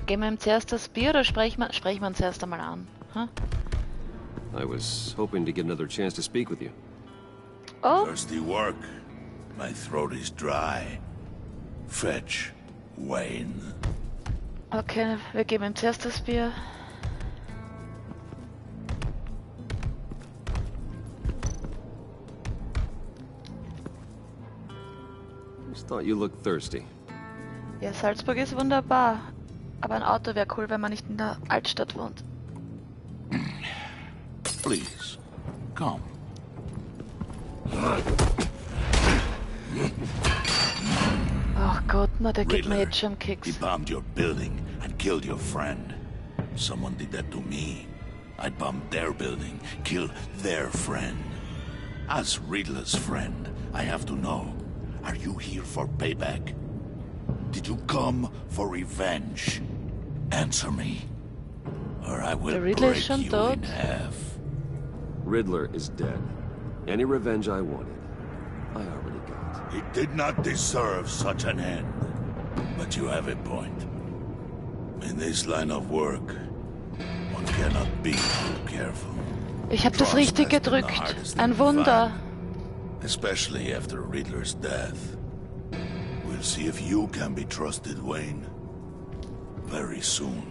[SPEAKER 1] Geben wir ihm zuerst das Bier oder sprechen wir ihn zuerst einmal an? Huh?
[SPEAKER 18] I was hoping to get another chance to speak with you.
[SPEAKER 1] Oh?
[SPEAKER 9] Thirsty work. My throat is dry. Fetch, Wayne.
[SPEAKER 1] Okay, wir geben ihm zuerst das Bier.
[SPEAKER 18] Just thought you looked thirsty.
[SPEAKER 1] Ja, Salzburg ist wunderbar. Aber ein Auto wäre cool, wenn man nicht in der Altstadt wohnt.
[SPEAKER 9] Please, come.
[SPEAKER 1] Ach Gott, na, der geht mir
[SPEAKER 9] Riddler,
[SPEAKER 1] jetzt schon Kicks.
[SPEAKER 9] he bombed your building and killed your friend. Someone did that to me. I'd bomb their building, kill their friend. As Riddler's friend, I have to know, are you here for payback? Did you come for revenge? Answer me, or I will break you in half.
[SPEAKER 18] Riddler is dead. Any revenge I wanted, I already got.
[SPEAKER 9] He did not deserve such an end. But you have a point. In this line of work, one cannot be too careful.
[SPEAKER 1] Ich habe das richtig gedrückt. Ein Wunder.
[SPEAKER 9] Especially after Riddler's death. We'll see if you can be trusted, Wayne. Very soon.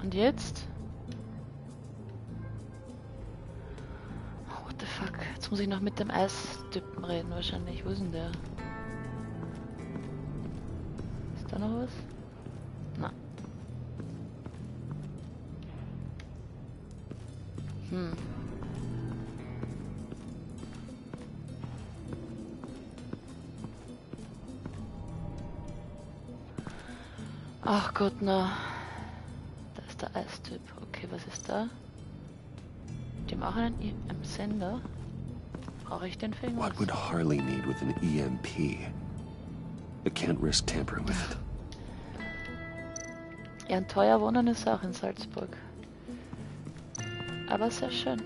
[SPEAKER 1] Und jetzt? Oh, what the fuck? Jetzt muss ich noch mit dem Eistypen reden wahrscheinlich. Wo ist denn der? Ist da noch was? Na. Ach Gott, na. Da ist der Eistyp. Okay, was ist da? Die haben auch einen Sender. Brauche ich den für irgendwas?
[SPEAKER 18] What would Harley need with an EMP? I can't risk tampering with it.
[SPEAKER 1] Ja, ein teuer Wohnen ist auch in Salzburg. Aber sehr schön.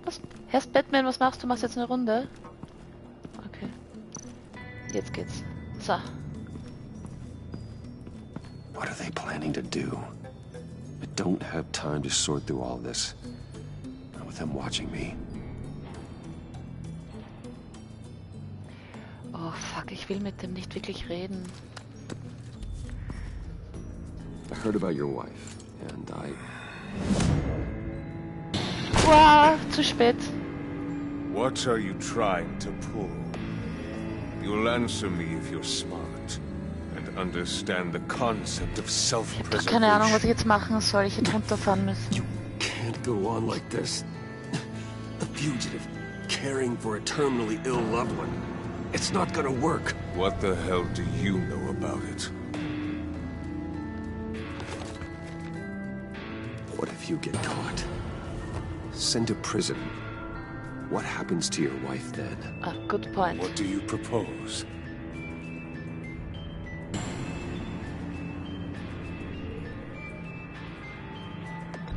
[SPEAKER 1] Was? Herr Batman, was machst du? Machst jetzt eine Runde? Okay. Jetzt geht's. So.
[SPEAKER 18] What are they planning to do? I don't have time to sort through all this. Not with them watching me.
[SPEAKER 1] Oh fuck, ich will mit dem nicht wirklich reden.
[SPEAKER 18] I heard about your wife, and I...
[SPEAKER 1] Wow, zu spät.
[SPEAKER 19] What are you trying to pull? You'll answer me if you're smart and understand the concept of self-preservation.
[SPEAKER 1] Keine Ahnung, was ich jetzt machen soll. Ich hätte runterfahren müssen.
[SPEAKER 18] You can't go on like this. A fugitive caring for a terminally ill loved one. It's not gonna work.
[SPEAKER 19] What the hell do you know about it?
[SPEAKER 18] What if you get caught? Sent to prison. What happens to your wife then?
[SPEAKER 1] Good point.
[SPEAKER 19] What do you propose?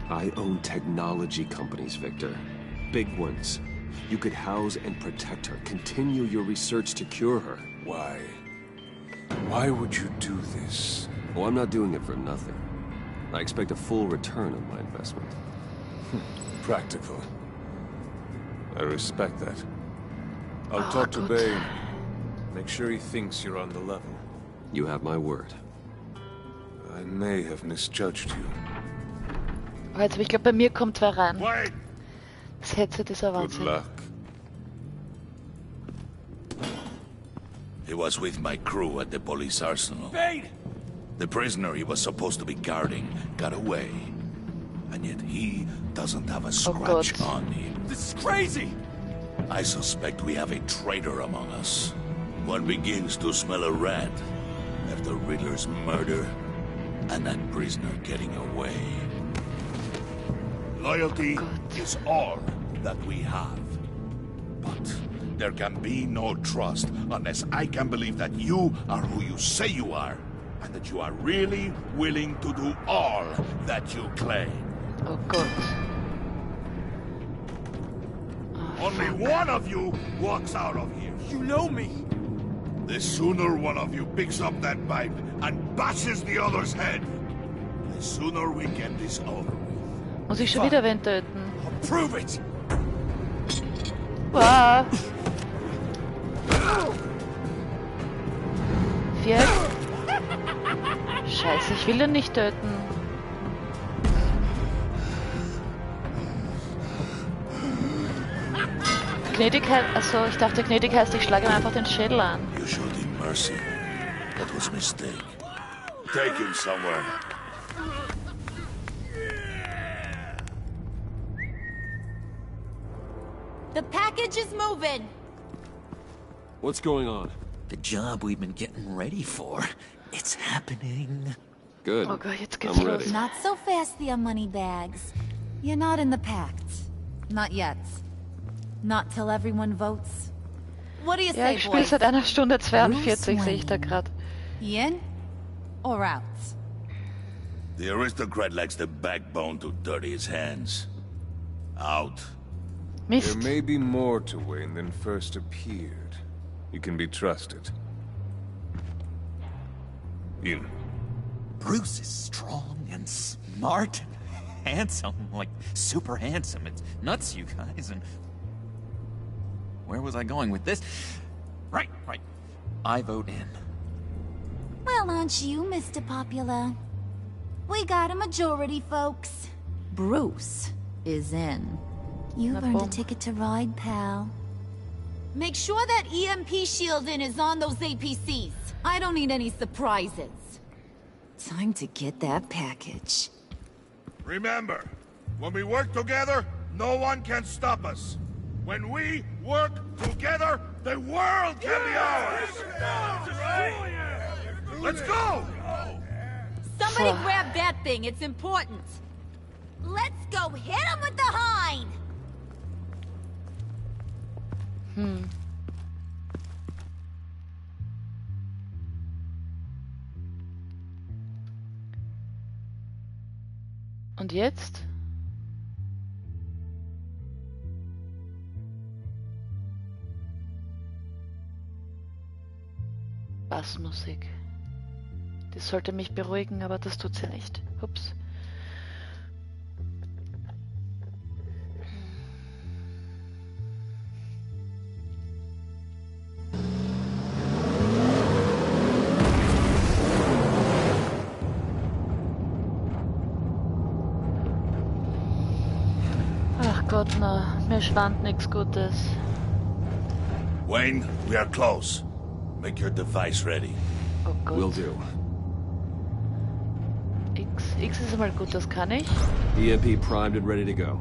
[SPEAKER 18] I own technology companies, Victor. Big ones. You could house and protect her, continue your research to cure her.
[SPEAKER 19] Why? Why would you do this?
[SPEAKER 18] Oh, I'm not doing it for nothing. I expect a full return on my investment.
[SPEAKER 19] Practical. I respect that. I'll
[SPEAKER 1] Oh,
[SPEAKER 19] talk to
[SPEAKER 1] gut.
[SPEAKER 19] Bane. Make sure he thinks you're on the level.
[SPEAKER 18] You have my word.
[SPEAKER 19] I may have misjudged you.
[SPEAKER 1] Oh, jetzt, ich glaube, bei mir kommt wer rein.
[SPEAKER 9] Wait!
[SPEAKER 1] Das Headset ist ein
[SPEAKER 19] Good
[SPEAKER 1] Wahnsinn.
[SPEAKER 19] luck.
[SPEAKER 9] He was with my crew at the police arsenal.
[SPEAKER 5] Feind!
[SPEAKER 9] The prisoner he was supposed to be guarding got away. And yet he doesn't have a scratch
[SPEAKER 1] God.
[SPEAKER 9] on him.
[SPEAKER 5] This is crazy!
[SPEAKER 9] I suspect we have a traitor among us. One begins to smell a rat after Riddler's murder and that prisoner getting away. Loyalty is all that we have. But there can be no trust unless I can believe that you are who you say you are, and that you are really willing to do all that you claim.
[SPEAKER 1] Oh God.
[SPEAKER 9] Only one of you walks out of here.
[SPEAKER 5] You know me!
[SPEAKER 9] The sooner one of you picks up that pipe and bashes the other's head, the sooner we get this over.
[SPEAKER 1] Muss ich schon wieder wen töten?
[SPEAKER 9] Prove it!
[SPEAKER 1] Wow. Vier. Scheiße, ich will ihn nicht töten. Gnädig heißt... Achso, ich dachte gnädig heißt, ich schlage ihm einfach den Schädel an.
[SPEAKER 9] You showed him mercy. That was a mistake. Take him somewhere.
[SPEAKER 17] The package is moving.
[SPEAKER 18] What's going on?
[SPEAKER 13] The job we've been getting ready for. It's happening.
[SPEAKER 18] Good.
[SPEAKER 1] Oh Gott, jetzt geht's
[SPEAKER 18] I'm
[SPEAKER 1] los.
[SPEAKER 18] ready.
[SPEAKER 15] Not so fast, the money bags. You're not in the pact. Not yet. Not till everyone votes. What do you
[SPEAKER 1] Ja,
[SPEAKER 15] say,
[SPEAKER 1] ich spiele
[SPEAKER 15] boys?
[SPEAKER 1] seit 1 Stunde 42, sehe ich da gerade.
[SPEAKER 15] In or out?
[SPEAKER 9] The aristocrat lacks the backbone to dirty his hands. Out.
[SPEAKER 19] There may be more to Wayne than first appeared. You can be trusted. In.
[SPEAKER 13] Bruce is strong and smart and handsome, like super handsome. It's nuts, you guys. And where was I going with this? Right. I vote in.
[SPEAKER 15] Well, aren't you, Mr. Popular? We got a majority, folks. Bruce is in. You've earned a ticket to ride, pal. Make sure that EMP shielding is on those APCs. I don't need any surprises. Time to get that package.
[SPEAKER 9] Remember, when we work together, no one can stop us. When we work together, the world can be ours! Let's go!
[SPEAKER 17] Somebody grab that thing. It's important. Let's go hit him with the hind.
[SPEAKER 1] Und jetzt? Bassmusik. Die sollte mich beruhigen, aber das tut sie nicht. Ups. Ach Gott, na, mir schwant nichts Gutes.
[SPEAKER 9] Wayne, we are close. Make your device ready.
[SPEAKER 1] Oh Gott.
[SPEAKER 18] Will do.
[SPEAKER 1] X ist mal gut, das kann ich.
[SPEAKER 18] EMP primed and ready to go.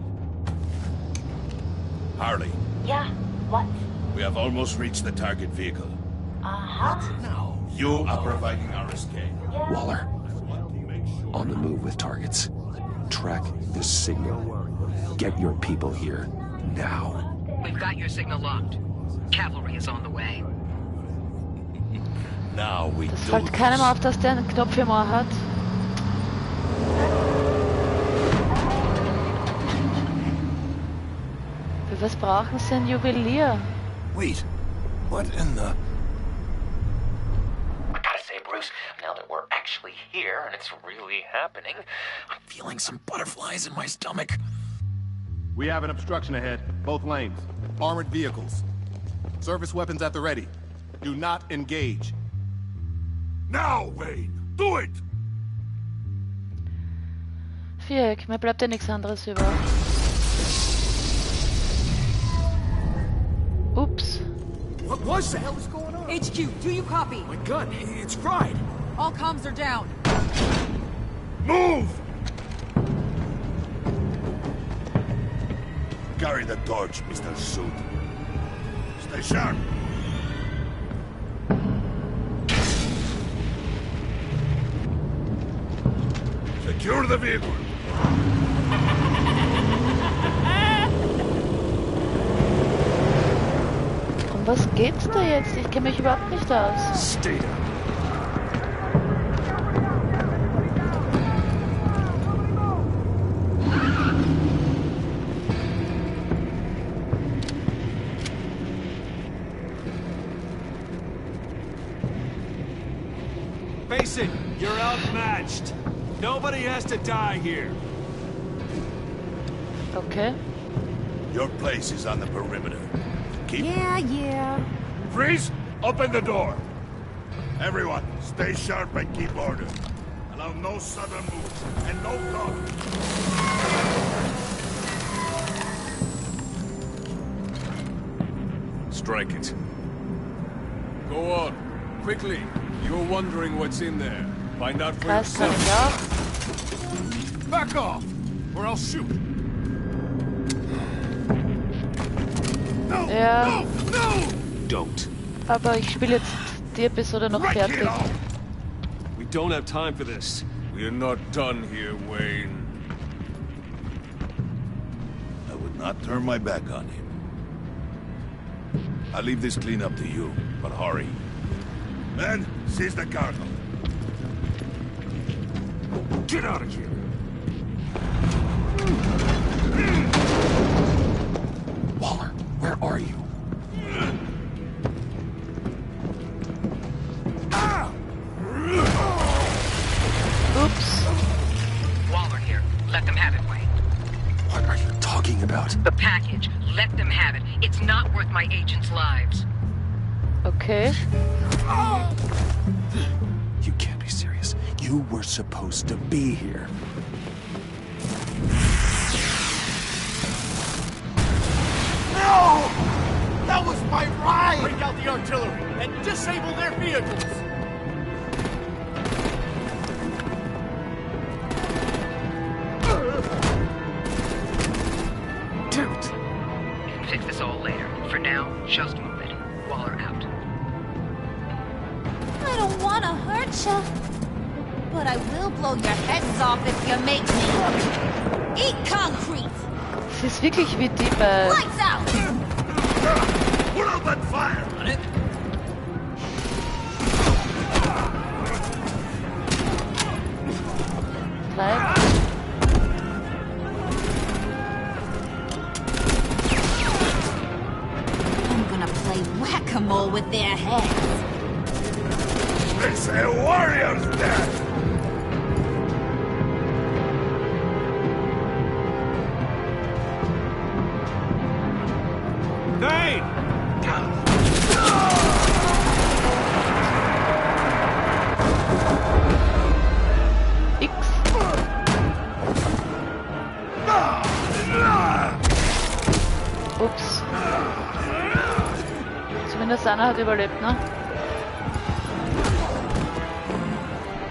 [SPEAKER 9] Harley,
[SPEAKER 10] Yeah, what?
[SPEAKER 9] we have almost reached the target vehicle.
[SPEAKER 10] Uh-huh.
[SPEAKER 9] Now, you are providing our escape.
[SPEAKER 18] Waller, on the move with targets. Track the signal. Get your people here, now.
[SPEAKER 3] We've got your signal locked. Cavalry is on the way.
[SPEAKER 9] Now we
[SPEAKER 1] Das
[SPEAKER 9] do
[SPEAKER 1] fällt keinem auf, dass der einen Knopf im Ohr hat. Für was brauchen sie einen Juwelier?
[SPEAKER 9] Wait, what in the...
[SPEAKER 13] I gotta say, Bruce, now that we're actually here and it's really happening, I'm feeling some butterflies in my stomach.
[SPEAKER 20] We have an obstruction ahead, both lanes. Armored vehicles. Service weapons at the ready. Do not engage.
[SPEAKER 9] Now, Wayne! Do it!
[SPEAKER 1] Viereck, mir bleibt ja nichts anderes über. Oops.
[SPEAKER 8] What the hell is going on?
[SPEAKER 21] HQ, do you copy?
[SPEAKER 8] My gun, it's fried.
[SPEAKER 21] All comms are down.
[SPEAKER 9] Move! Carry the torch, Mr. Suit. Stay sharp. Secure the vehicle.
[SPEAKER 1] Um was geht's da jetzt? Ich kenne mich überhaupt nicht aus.
[SPEAKER 9] Stay down.
[SPEAKER 8] Face it, you're outmatched. Nobody has to die here.
[SPEAKER 1] Okay.
[SPEAKER 9] Your place is on the perimeter. Keep...
[SPEAKER 15] Yeah.
[SPEAKER 9] Freeze! Open the door! Everyone, stay sharp and keep order. Allow no sudden moves, and no talk.
[SPEAKER 19] Strike it. Go on. Quickly. You're wondering what's in there. Find out for yourself.
[SPEAKER 8] Back off, or I'll shoot.
[SPEAKER 1] Ja.
[SPEAKER 19] Don't.
[SPEAKER 1] Aber ich spiele jetzt die Episode noch fertig.
[SPEAKER 19] We don't have time for this. We're not done here, Wayne.
[SPEAKER 9] I would not turn my back on him. I'll leave this cleanup to you, but hurry. Men, seize the cargo.
[SPEAKER 19] Get out of here!
[SPEAKER 13] Waller, where are you?
[SPEAKER 1] Oops.
[SPEAKER 3] Waller here. Let them have it, Wayne.
[SPEAKER 13] What are you talking about?
[SPEAKER 3] The package. Let them have it. It's not worth my agents' lives.
[SPEAKER 1] Okay.
[SPEAKER 18] You can't be serious. You were supposed to be here.
[SPEAKER 5] No! That was my ride! Break out the artillery and disable their vehicles!
[SPEAKER 18] Damn it!
[SPEAKER 3] You can fix this all later. For now, just move it. Waller out.
[SPEAKER 15] I don't want to hurt you, but I will blow your heads off if you make me. Eat concrete!
[SPEAKER 1] Sie ist wirklich wie die bei...
[SPEAKER 15] Lights out!
[SPEAKER 9] Put out that fire! On it.
[SPEAKER 1] Bleib.
[SPEAKER 15] I'm gonna play whack-a-mole with their heads.
[SPEAKER 9] It's a warrior's death!
[SPEAKER 8] Feind!
[SPEAKER 1] X. Ups. Zumindest einer hat überlebt, ne?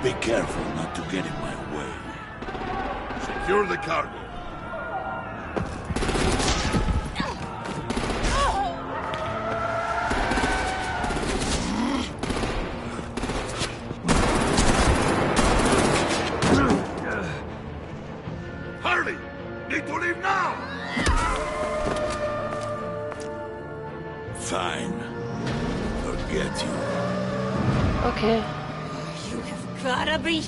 [SPEAKER 9] Be careful not to get in my way. Secure the cargo. Hurry! Need to leave now! Fine. Forget you.
[SPEAKER 1] Okay.
[SPEAKER 22] You have gotta be...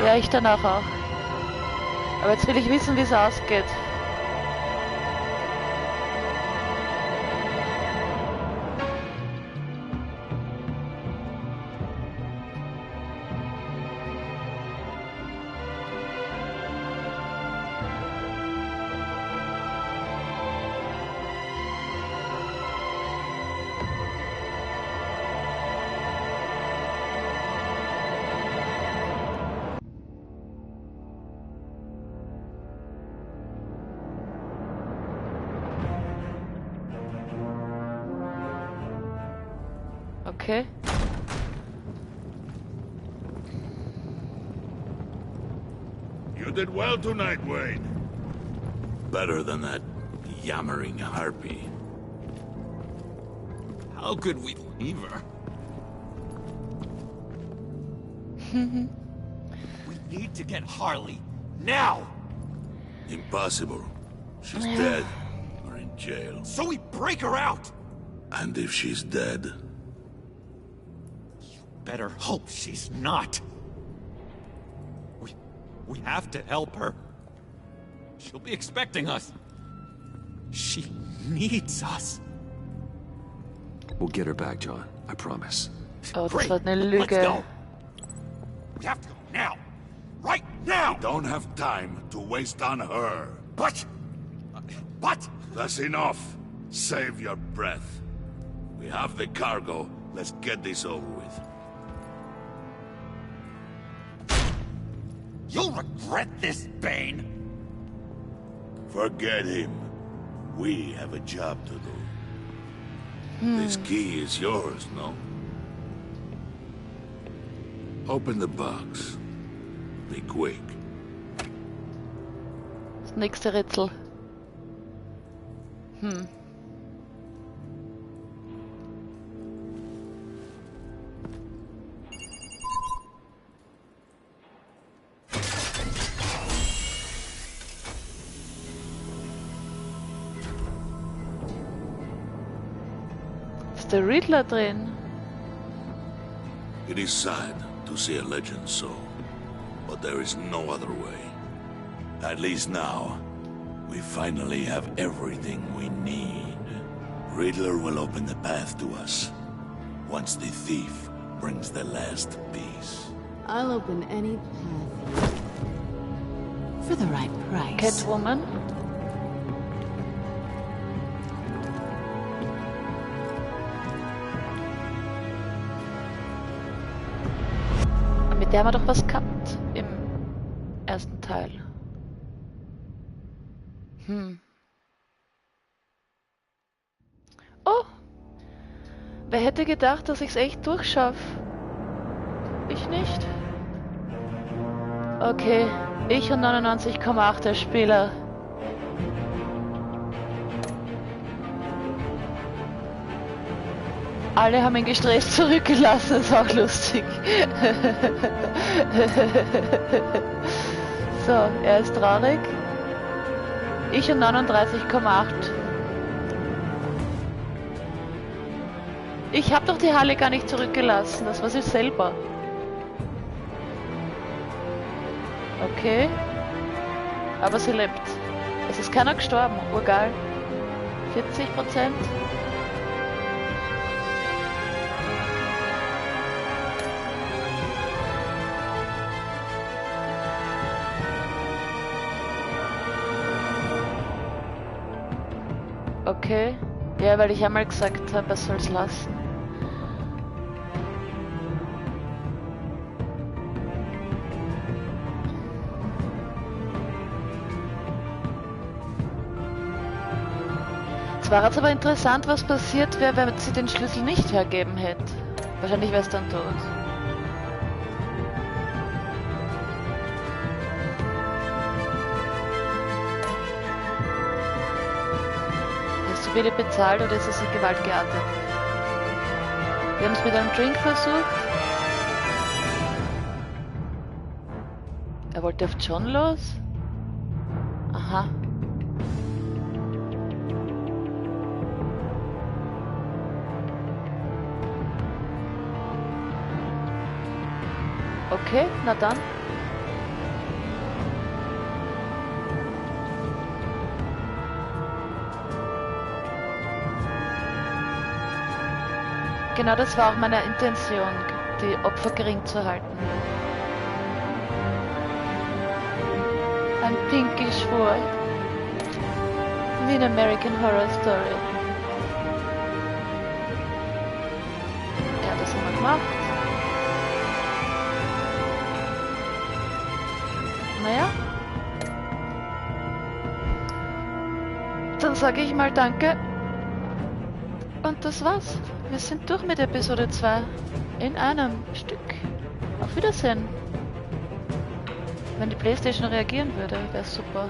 [SPEAKER 1] Ja, ich danach auch. Aber jetzt will ich wissen, wie es ausgeht. Okay.
[SPEAKER 9] You did well tonight, Wayne. Better than that yammering harpy. How could we leave her?
[SPEAKER 11] We need to get Harley. Now!
[SPEAKER 9] Impossible. She's dead or in jail.
[SPEAKER 11] So we break her out!
[SPEAKER 9] And if she's dead...
[SPEAKER 11] Better hope she's not. We have to help her. She'll be expecting us. She needs us.
[SPEAKER 18] We'll get her back, John. I promise.
[SPEAKER 1] Oh, das war eine
[SPEAKER 11] Let's
[SPEAKER 1] Lüge.
[SPEAKER 11] go. We have to go now. Right now!
[SPEAKER 9] We don't have time to waste on her.
[SPEAKER 11] But...
[SPEAKER 9] That's enough. Save your breath. We have the cargo. Let's get this over with.
[SPEAKER 11] You'll regret this, Bane.
[SPEAKER 9] Forget him. We have a job to do. This key is yours, no? Open the box. Be quick.
[SPEAKER 1] Das nächste Rätsel. Ist der Riddler drin?
[SPEAKER 9] It is sad to see a legend so, but there is no other way. At least now, we finally have everything we need. Riddler will open the path to us, once the thief brings the last piece.
[SPEAKER 14] I'll open any path for the right price.
[SPEAKER 1] Catwoman? Mit der haben wir doch was gehabt im ersten Teil. Oh! Wer hätte gedacht, dass ich's echt durchschaffe? Ich nicht. Okay, ich und 99,8 der Spieler. Alle haben ihn gestresst zurückgelassen, ist auch lustig. So, er ist traurig. Ich und 39,8. Ich habe doch die Halle gar nicht zurückgelassen, das war sie selber. Okay. Aber sie lebt. Es ist keiner gestorben, urgeil. 40%. Okay. Ja, weil ich einmal gesagt habe, er soll es lassen. Es war jetzt aber interessant, was passiert wäre, wenn sie den Schlüssel nicht hergeben hätte. Wahrscheinlich wäre es dann tot. Viele bezahlt oder ist es in Gewalt geartet? Wir haben es mit einem Drink versucht. Er wollte auf John los? Aha. Okay, na dann. Genau das war auch meine Intention, die Opfer gering zu halten. Ein pinky Schwur. Wie in American Horror Story. Er hat das immer gemacht. Naja. Dann sage ich mal Danke. Und das war's. Wir sind durch mit Episode 2. In einem Stück. Auf Wiedersehen. Wenn die PlayStation reagieren würde, wäre super.